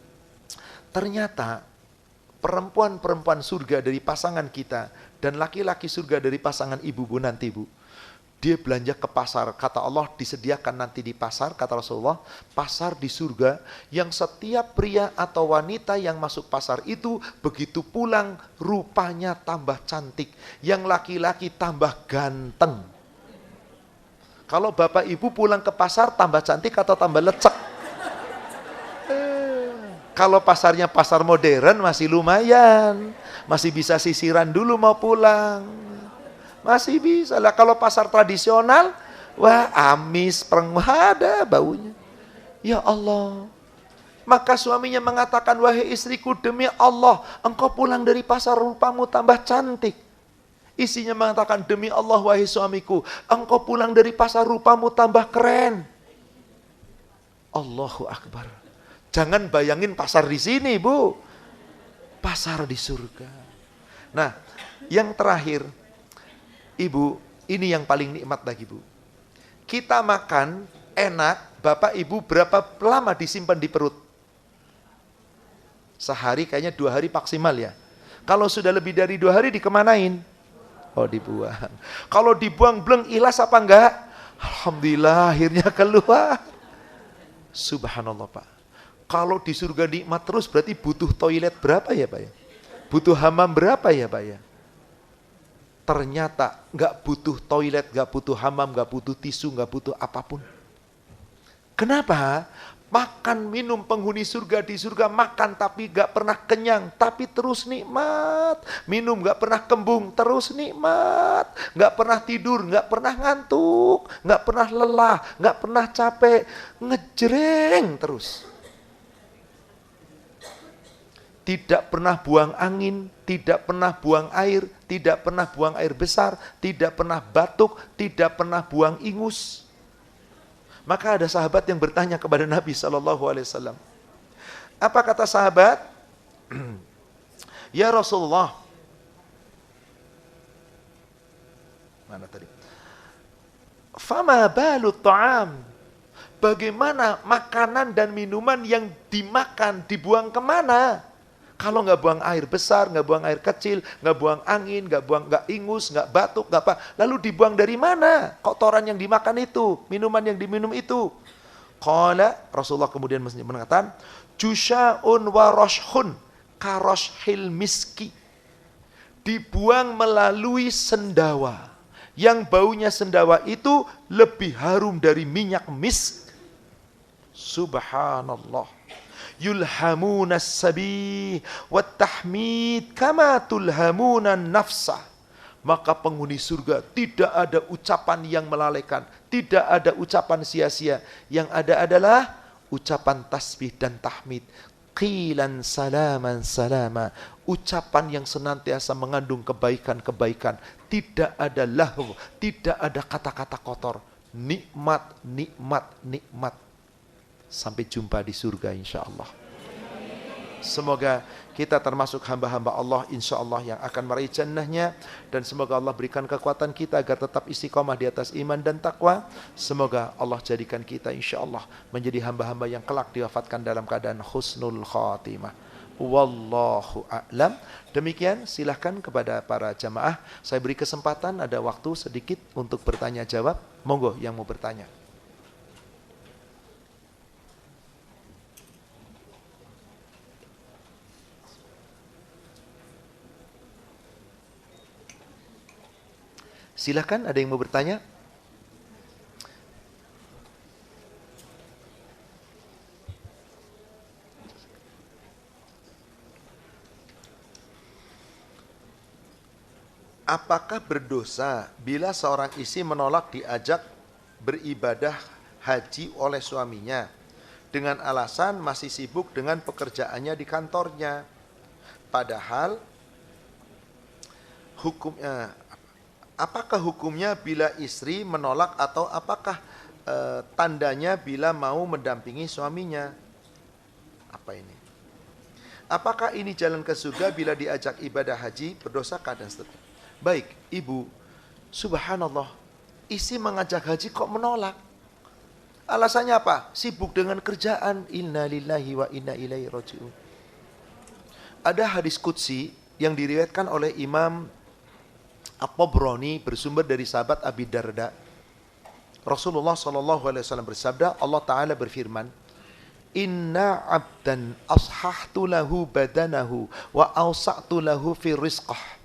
ternyata perempuan-perempuan surga dari pasangan kita dan laki-laki surga dari pasangan ibu nanti Bu, dia belanja ke pasar. Kata Allah disediakan nanti di pasar, kata Rasulullah, pasar di surga yang setiap pria atau wanita yang masuk pasar itu begitu pulang rupanya tambah cantik. Yang laki-laki tambah ganteng. Kalau Bapak Ibu pulang ke pasar tambah cantik atau tambah lecek? Kalau pasarnya pasar modern masih lumayan. Masih bisa sisiran dulu mau pulang. Masih bisa lah. Kalau pasar tradisional, wah amis, ada baunya. Ya Allah. Maka suaminya mengatakan, wahai istriku, demi Allah, engkau pulang dari pasar rupamu tambah cantik. Istrinya mengatakan, demi Allah wahai suamiku, engkau pulang dari pasar rupamu tambah keren. Allahu Akbar. Jangan bayangin pasar di sini, Bu. Pasar di surga. Nah, yang terakhir, Ibu, ini yang paling nikmat lagi, Bu. Kita makan enak, Bapak Ibu berapa lama disimpan di perut? Sehari, kayaknya 2 hari maksimal ya. Kalau sudah lebih dari 2 hari dikemanain? Oh, dibuang. Kalau dibuang bleng, ilas apa enggak? Alhamdulillah akhirnya keluar. Subhanallah, Pak. Kalau di surga nikmat terus berarti butuh toilet berapa ya, Pak ya? Butuh hammam berapa ya, Pak ya? Ternyata nggak butuh toilet, nggak butuh hammam, nggak butuh tisu, nggak butuh apapun. Kenapa? Makan minum penghuni surga di surga makan tapi gak pernah kenyang, tapi terus nikmat. Minum gak pernah kembung, terus nikmat. Gak pernah tidur, gak pernah ngantuk, gak pernah lelah, gak pernah capek, ngejreng terus. Tidak pernah buang angin, tidak pernah buang air, tidak pernah buang air besar, tidak pernah batuk, tidak pernah buang ingus. Maka ada sahabat yang bertanya kepada Nabi SAW. Apa kata sahabat? Ya Rasulullah. Mana tadi? Fama balut ta'am. Bagaimana makanan dan minuman yang dimakan, dibuang kemana? Kalau nggak buang air besar, nggak buang air kecil, nggak buang angin, nggak ingus, nggak batuk, nggak apa, lalu dibuang dari mana? Kotoran yang dimakan itu, minuman yang diminum itu. Qala, Rasulullah kemudian mengatakan, Jusha'un wa roshhun karoshhil miski. Dibuang melalui sendawa. Yang baunya sendawa itu lebih harum dari minyak misk. Subhanallah. Yulhamuna as-sabi wa tahmid kama tulhamuna nafsah. Maka penghuni surga tidak ada ucapan yang melalaikan, tidak ada ucapan sia-sia. Yang ada adalah ucapan tasbih dan tahmid. Qilan salaman salama. Ucapan yang senantiasa mengandung kebaikan-kebaikan. Tidak ada lahu, tidak ada kata-kata kotor. Nikmat, nikmat, nikmat. Sampai jumpa di surga insya Allah. Semoga kita termasuk hamba-hamba Allah insya Allah yang akan meraih jannahnya. Dan semoga Allah berikan kekuatan kita agar tetap istiqomah di atas iman dan takwa. Semoga Allah jadikan kita insya Allah menjadi hamba-hamba yang kelak diwafatkan dalam keadaan husnul khatimah. Wallahu a'lam. Demikian, silahkan kepada para jamaah. Saya beri kesempatan, ada waktu sedikit untuk bertanya jawab. Monggo yang mau bertanya. Silakan, ada yang mau bertanya? Apakah berdosa bila seorang istri menolak diajak beribadah haji oleh suaminya dengan alasan masih sibuk dengan pekerjaannya di kantornya? Padahal hukumnya, apakah hukumnya bila istri menolak atau apakah tandanya bila mau mendampingi suaminya? Apa ini? Apakah ini jalan ke surga bila diajak ibadah haji, berdosakah dan seterusnya? Baik, Ibu, subhanallah, istri mengajak haji kok menolak? Alasannya apa? Sibuk dengan kerjaan. Inna lillahi wa inna ilaihi raji'un. Ada hadis qudsi yang diriwayatkan oleh Imam At-Tabrani bersumber dari sahabat Abi Darda. Rasulullah SAW bersabda, Allah Ta'ala berfirman, Inna abdan ashahtu lahu badanahu wa awsa'tu lahu fi rizqah.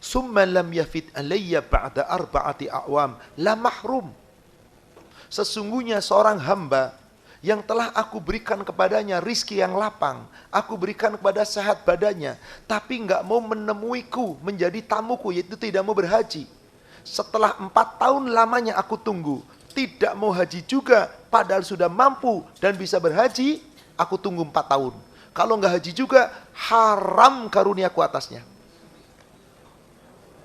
Summa lam yafid alayya ba'da arba'ati a'wam la mahrum. Sesungguhnya seorang hamba yang telah aku berikan kepadanya rizki yang lapang, aku berikan kepada sehat badannya, tapi enggak mau menemuiku menjadi tamuku, yaitu tidak mau berhaji. Setelah 4 tahun lamanya aku tunggu, tidak mau haji juga, padahal sudah mampu dan bisa berhaji, aku tunggu 4 tahun. Kalau nggak haji juga, haram karuniaku atasnya.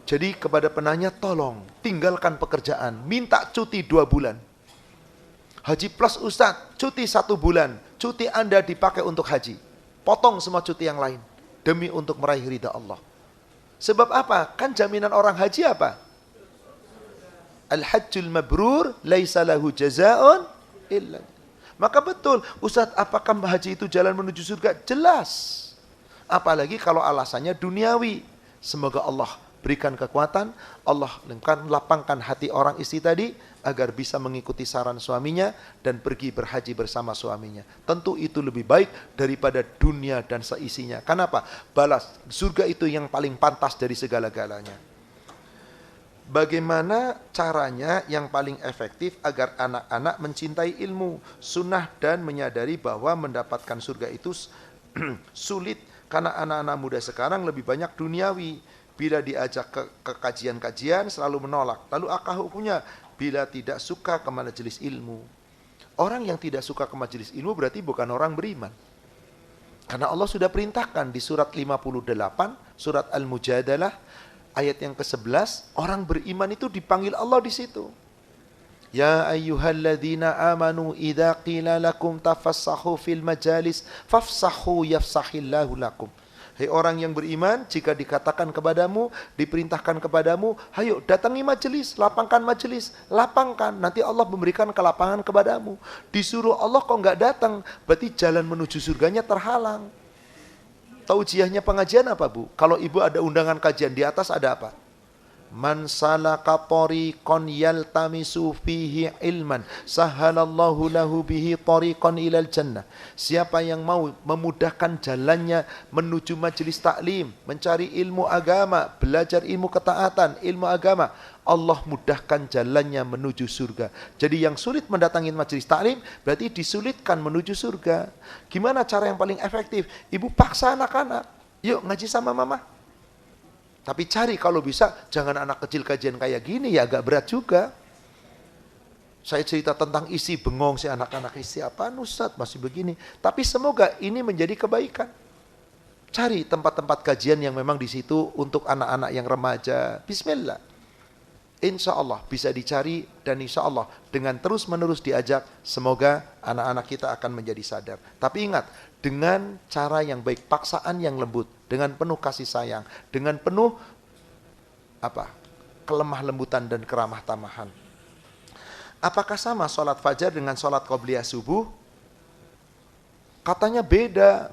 Jadi kepada penanya, tolong tinggalkan pekerjaan, minta cuti 2 bulan. Haji plus Ustadz, cuti 1 bulan, cuti Anda dipakai untuk haji. Potong semua cuti yang lain, demi untuk meraih ridha Allah. Sebab apa? Kan jaminan orang haji apa? Al-hajjul mabrur, laisa lahu jazaa'un illa. Maka betul, Ustadz, apakah haji itu jalan menuju surga? Jelas. Apalagi kalau alasannya duniawi. Semoga Allah berikan kekuatan, Allah lapangkan hati orang istri tadi agar bisa mengikuti saran suaminya dan pergi berhaji bersama suaminya. Tentu itu lebih baik daripada dunia dan seisinya. Kenapa? Balas surga itu yang paling pantas dari segala-galanya. Bagaimana caranya yang paling efektif agar anak-anak mencintai ilmu, sunnah dan menyadari bahwa mendapatkan surga itu sulit karena anak-anak muda sekarang lebih banyak duniawi. Bila diajak ke kajian-kajian selalu menolak. Lalu apa hukumnya? Bila tidak suka ke majelis ilmu. Orang yang tidak suka ke majelis ilmu berarti bukan orang beriman. Karena Allah sudah perintahkan di surat 58, surat Al-Mujadalah, ayat yang ke-11, orang beriman itu dipanggil Allah di situ. Ya ayyuhalladzina amanu idza qila lakum tafassahu fil majalis fafsahu yafsahillahu lakum. Hei orang yang beriman, jika dikatakan kepadamu, diperintahkan kepadamu, hayo datangi majelis, lapangkan, nanti Allah memberikan kelapangan kepadamu. Disuruh Allah kok nggak datang, berarti jalan menuju surganya terhalang. Taujiahnya pengajian apa, Bu? Kalau Ibu ada undangan kajian, di atas ada apa? Man salaka tariqan yaltamisu fihi ilman sahalallahu lahu bihi tariqan ilal jannah. Siapa yang mau memudahkan jalannya menuju majelis taklim, mencari ilmu agama, belajar ilmu ketaatan, ilmu agama, Allah mudahkan jalannya menuju surga. Jadi yang sulit mendatangi majelis taklim berarti disulitkan menuju surga. Gimana cara yang paling efektif? Ibu paksa anak-anak, yuk ngaji sama mama. Tapi cari kalau bisa, jangan anak kecil kajian kayak gini, ya agak berat juga. Saya cerita tentang isi bengong si anak-anak, isi apa Ustadz masih begini. Tapi semoga ini menjadi kebaikan. Cari tempat-tempat kajian yang memang di situ untuk anak-anak yang remaja. Bismillah. Insya Allah bisa dicari dan insya Allah dengan terus-menerus diajak, semoga anak-anak kita akan menjadi sadar. Tapi ingat, dengan cara yang baik, paksaan yang lembut, dengan penuh kasih sayang, dengan penuh kelemah lembutan dan keramah tamahan. Apakah sama sholat fajar dengan sholat qobliyah subuh? Katanya beda.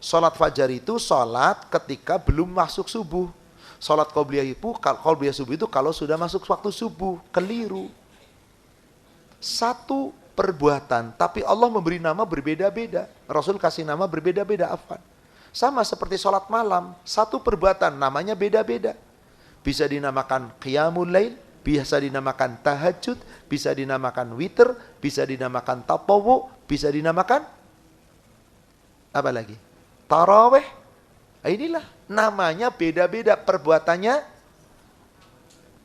Sholat fajar itu sholat ketika belum masuk subuh. Sholat qobliyah subuh itu kalau sudah masuk waktu subuh. Keliru. Satu perbuatan, tapi Allah memberi nama berbeda-beda. Rasul kasih nama berbeda-beda. Sama seperti sholat malam, satu perbuatan namanya beda-beda. Bisa dinamakan qiyamul lail, bisa dinamakan tahajud, bisa dinamakan witir, bisa dinamakan tatawwu, bisa dinamakan apa lagi? Tarawih. Inilah namanya beda-beda, perbuatannya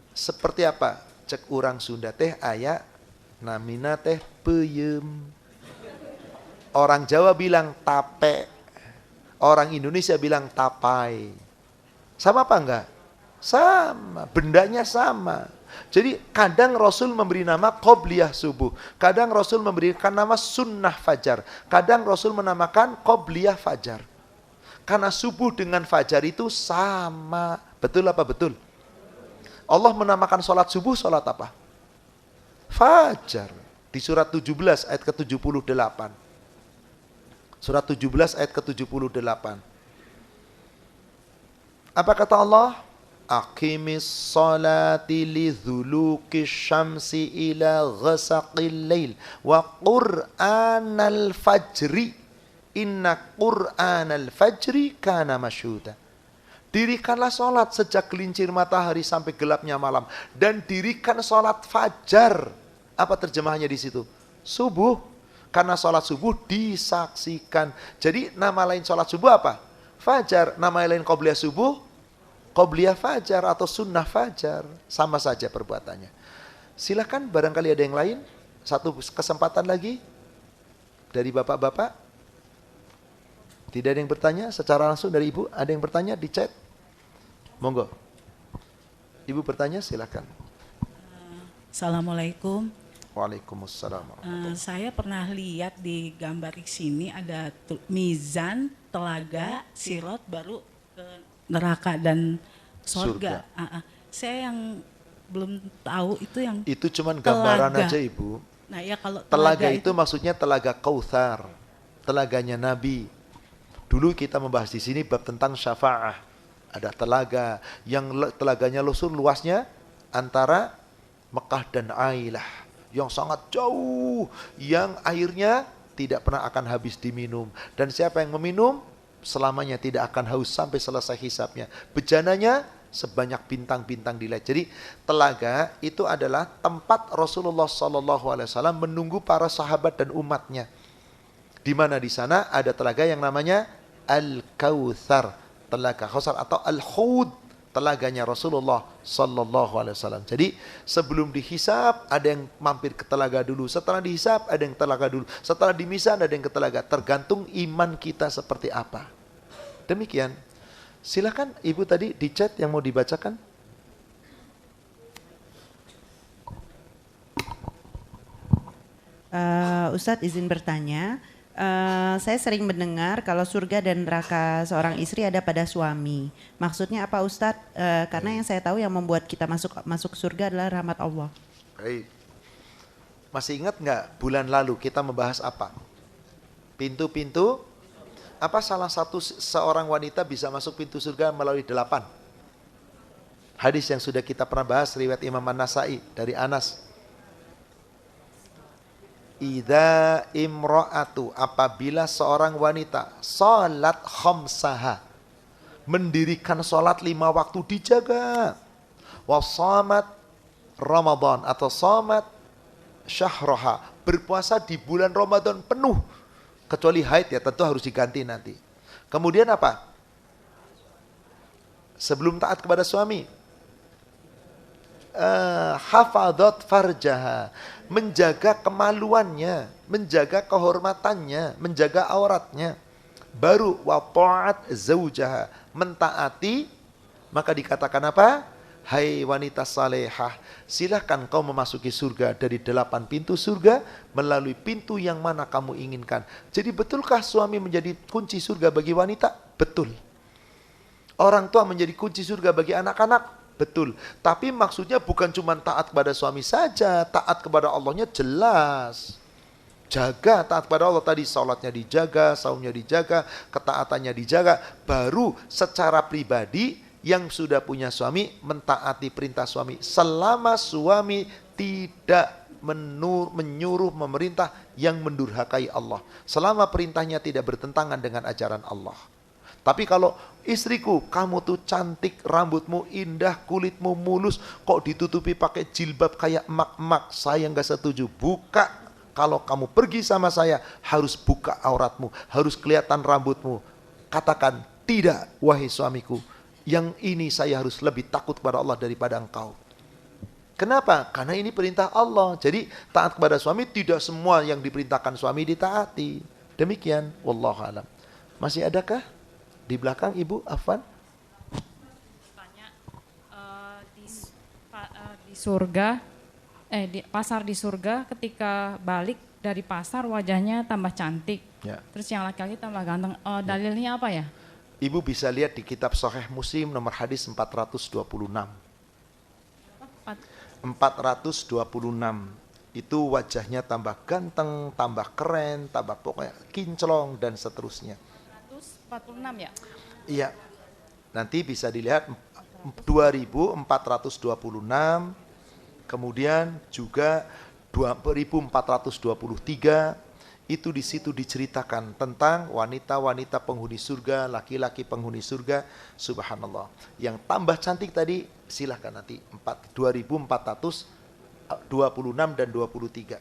seperti apa? Cek orang Sunda teh aya namina teh peyem. Orang Jawa bilang tape. Orang Indonesia bilang tapai. Sama apa enggak? Sama, bendanya sama. Jadi kadang Rasul memberi nama qobliyah subuh, kadang Rasul memberikan nama sunnah fajar, kadang Rasul menamakan qobliyah fajar. Karena subuh dengan fajar itu sama. Betul apa betul? Allah menamakan sholat subuh sholat apa? Fajar. Di surat 17 ayat ke-78. Surat 17 ayat ke-78. Apa kata Allah? Aqimis salati lidhuluki syamsi ila ghasaqil lail wa qur'anal fajri inna qur'anal fajri kana masyhuda. Dirikanlah sholat sejak gelincir matahari sampai gelapnya malam. Dan dirikan sholat fajar. Apa terjemahannya di situ? Subuh. Karena sholat subuh disaksikan. Jadi nama lain sholat subuh apa? Fajar. Nama lain qobliyah subuh, qobliyah fajar atau sunnah fajar. Sama saja perbuatannya. Silakan barangkali ada yang lain. Satu kesempatan lagi dari bapak-bapak. Tidak ada yang bertanya secara langsung dari ibu? Ada yang bertanya di chat? Monggo. Ibu bertanya silakan. Assalamualaikum. Waalaikumsalam. Saya pernah lihat di gambar di sini ada mizan, telaga, sirot, baru ke neraka dan surga. Saya yang belum tahu itu yang itu cuman gambaran telaga aja ibu. Nah ya kalau Telaga itu maksudnya telaga Kautsar, telaganya Nabi. Dulu kita membahas di sini bab tentang syafaah. Ada telaga yang telaganya luasnya antara Mekah dan Ailah, yang sangat jauh, yang airnya tidak pernah akan habis diminum. Dan siapa yang meminum selamanya tidak akan haus sampai selesai hisabnya. Bejananya sebanyak bintang-bintang di langit. Jadi telaga itu adalah tempat Rasulullah SAW menunggu para sahabat dan umatnya. Di mana di sana ada telaga yang namanya Al-Kautsar, telaga Kautsar atau Al-Hud, telaganya Rasulullah SAW. Jadi sebelum dihisab ada yang mampir ke telaga dulu, setelah dihisab ada yang telaga dulu, setelah dimisah ada yang ke telaga. Tergantung iman kita seperti apa. Demikian. Silakan ibu tadi di chat yang mau dibacakan. Ustadz izin bertanya. Saya sering mendengar kalau surga dan neraka seorang istri ada pada suami. Maksudnya apa Ustadz? Karena yang saya tahu yang membuat kita masuk surga adalah rahmat Allah. Baik. Masih ingat nggak bulan lalu kita membahas apa? Pintu-pintu. Apa salah satu seorang wanita bisa masuk pintu surga melalui 8? Hadis yang sudah kita pernah bahas riwayat Imam An-Nasai dari Anas. Idza imra'atu, apabila seorang wanita salat khamsaha, mendirikan salat 5 waktu dijaga, wa shamat Ramadan atau shamat syahraha, berpuasa di bulan Ramadan penuh, kecuali haid ya tentu harus diganti nanti. Kemudian apa? Sebelum taat kepada suami, hafadhat farjaha, menjaga kemaluannya, menjaga kehormatannya, menjaga auratnya. Baru wa ta'at zaujaha, mentaati, maka dikatakan apa? Hai wanita salehah, silahkan kau memasuki surga dari 8 pintu surga melalui pintu yang mana kamu inginkan. Jadi betulkah suami menjadi kunci surga bagi wanita? Betul. Orang tua menjadi kunci surga bagi anak-anak? Betul. Tapi maksudnya bukan cuma taat kepada suami saja, taat kepada Allahnya jelas. Jaga taat kepada Allah tadi, salatnya dijaga, saumnya dijaga, ketaatannya dijaga. Baru secara pribadi yang sudah punya suami mentaati perintah suami selama suami tidak menyuruh memerintah yang mendurhakai Allah, selama perintahnya tidak bertentangan dengan ajaran Allah. Tapi kalau istriku, kamu tuh cantik, rambutmu indah, kulitmu mulus, kok ditutupi pakai jilbab kayak emak-emak, saya nggak setuju. Buka, kalau kamu pergi sama saya harus buka auratmu, harus kelihatan rambutmu. Katakan tidak, wahai suamiku, yang ini saya harus lebih takut kepada Allah daripada engkau. Kenapa? Karena ini perintah Allah. Jadi taat kepada suami, tidak semua yang diperintahkan suami ditaati. Demikian, wallahu alam. Masih adakah di belakang Ibu Afwan? Tanya, di surga, di pasar di surga, ketika balik dari pasar wajahnya tambah cantik. Ya. Terus yang laki-laki tambah ganteng. Dalilnya apa ya? Ibu bisa lihat di kitab Sahih Muslim nomor hadis 426. 426. Itu wajahnya tambah ganteng, tambah keren, tambah pokoknya kinclong dan seterusnya. 146 ya? Iya. Nanti bisa dilihat 2426, kemudian juga 2423. Itu di situ diceritakan tentang wanita-wanita penghuni surga, laki-laki penghuni surga. Subhanallah. Yang tambah cantik tadi silahkan nanti 2426 dan 23.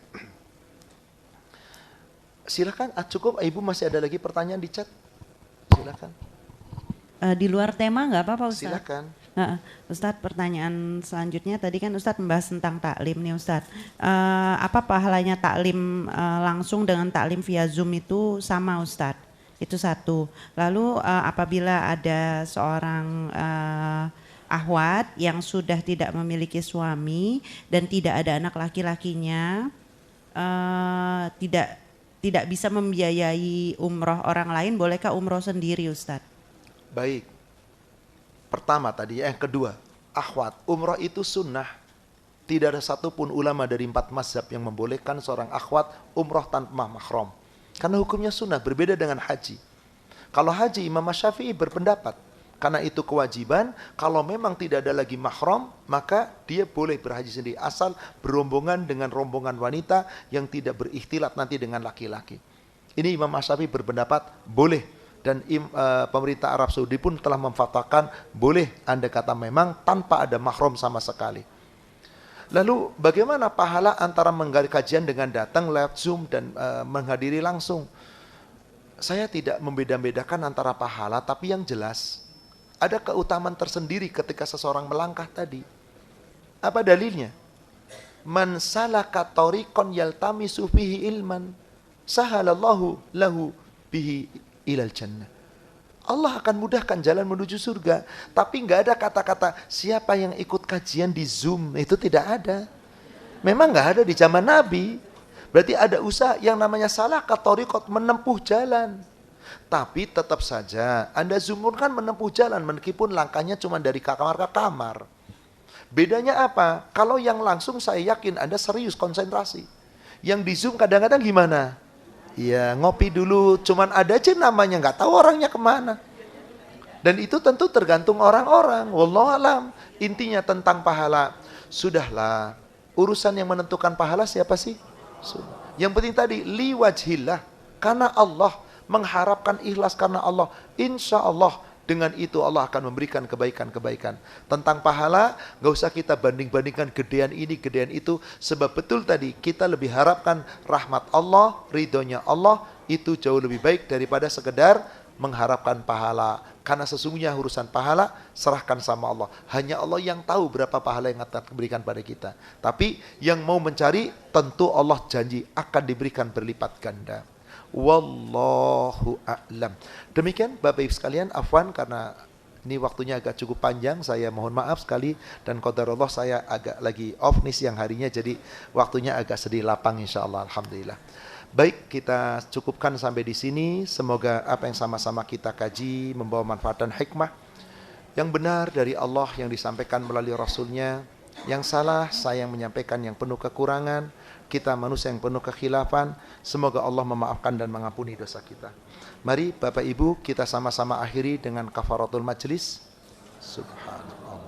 Silahkan, cukup. Ibu masih ada lagi pertanyaan di chat? Silahkan. Di luar tema nggak apa-apa Ustaz? Silahkan. Ustadz, pertanyaan selanjutnya tadi kan Ustadz membahas tentang taklim nih Ustadz. Apa pahalanya taklim langsung dengan taklim via Zoom itu sama Ustadz? Itu satu. Lalu apabila ada seorang ahwat yang sudah tidak memiliki suami dan tidak ada anak laki-lakinya, tidak bisa membiayai umroh orang lain, bolehkah umroh sendiri Ustadz? Baik. Pertama tadi, yang kedua, akhwat, umroh itu sunnah. Tidak ada satupun ulama dari 4 mazhab yang membolehkan seorang akhwat umroh tanpa mahram. Karena hukumnya sunnah, berbeda dengan haji. Kalau haji, Imam Syafi'i berpendapat, karena itu kewajiban, kalau memang tidak ada lagi mahram, maka dia boleh berhaji sendiri, asal berombongan dengan rombongan wanita yang tidak berikhtilat nanti dengan laki-laki. Ini Imam Syafi'i berpendapat boleh, dan pemerintah Arab Saudi pun telah memfatwakan boleh, anda kata memang tanpa ada mahram sama sekali. Lalu bagaimana pahala antara menghadiri kajian dengan datang lewat Zoom dan menghadiri langsung? Saya tidak membeda-bedakan antara pahala, tapi yang jelas ada keutamaan tersendiri ketika seseorang melangkah tadi. Apa dalilnya? Man salaka tariqan yaltamisu fihi ilman sahalallahu lahu bihi ilal jannah. Allah akan mudahkan jalan menuju surga. Tapi nggak ada kata-kata siapa yang ikut kajian di Zoom, itu tidak ada. Memang nggak ada di zaman Nabi. Berarti ada usaha yang namanya salaka tariqat, menempuh jalan. Tapi tetap saja Anda Zoom kan menempuh jalan meskipun langkahnya cuma dari kamar ke kamar. Bedanya apa? Kalau yang langsung saya yakin Anda serius konsentrasi. Yang di Zoom kadang-kadang gimana? Ya ngopi dulu, cuman ada aja namanya, nggak tahu orangnya kemana. Dan itu tentu tergantung orang-orang. Wallahu alam. Intinya tentang pahala, sudahlah. Urusan yang menentukan pahala siapa sih? Yang penting tadi liwajhillah, karena Allah, mengharapkan ikhlas karena Allah. Insya Allah dengan itu Allah akan memberikan kebaikan-kebaikan. Tentang pahala, gak usah kita banding-bandingkan gedean ini, gedean itu. Sebab betul tadi, kita lebih harapkan rahmat Allah, ridhonya Allah, itu jauh lebih baik daripada sekedar mengharapkan pahala. Karena sesungguhnya urusan pahala, serahkan sama Allah. Hanya Allah yang tahu berapa pahala yang akan diberikan pada kita. Tapi yang mau mencari, tentu Allah janji akan diberikan berlipat ganda. Wallahu a'lam. Demikian Bapak Ibu sekalian, afwan karena ini waktunya agak cukup panjang, saya mohon maaf sekali, dan qadarullah saya agak lagi off nih siang harinya, jadi waktunya agak sedih lapang insyaallah. Alhamdulillah. Baik, kita cukupkan sampai di sini. Semoga apa yang sama-sama kita kaji membawa manfaat dan hikmah. Yang benar dari Allah yang disampaikan melalui Rasulnya. Yang salah saya yang menyampaikan yang penuh kekurangan. Kita manusia yang penuh kekhilafan. Semoga Allah memaafkan dan mengampuni dosa kita. Mari Bapak Ibu kita sama-sama akhiri dengan kafaratul majlis. Subhanallah.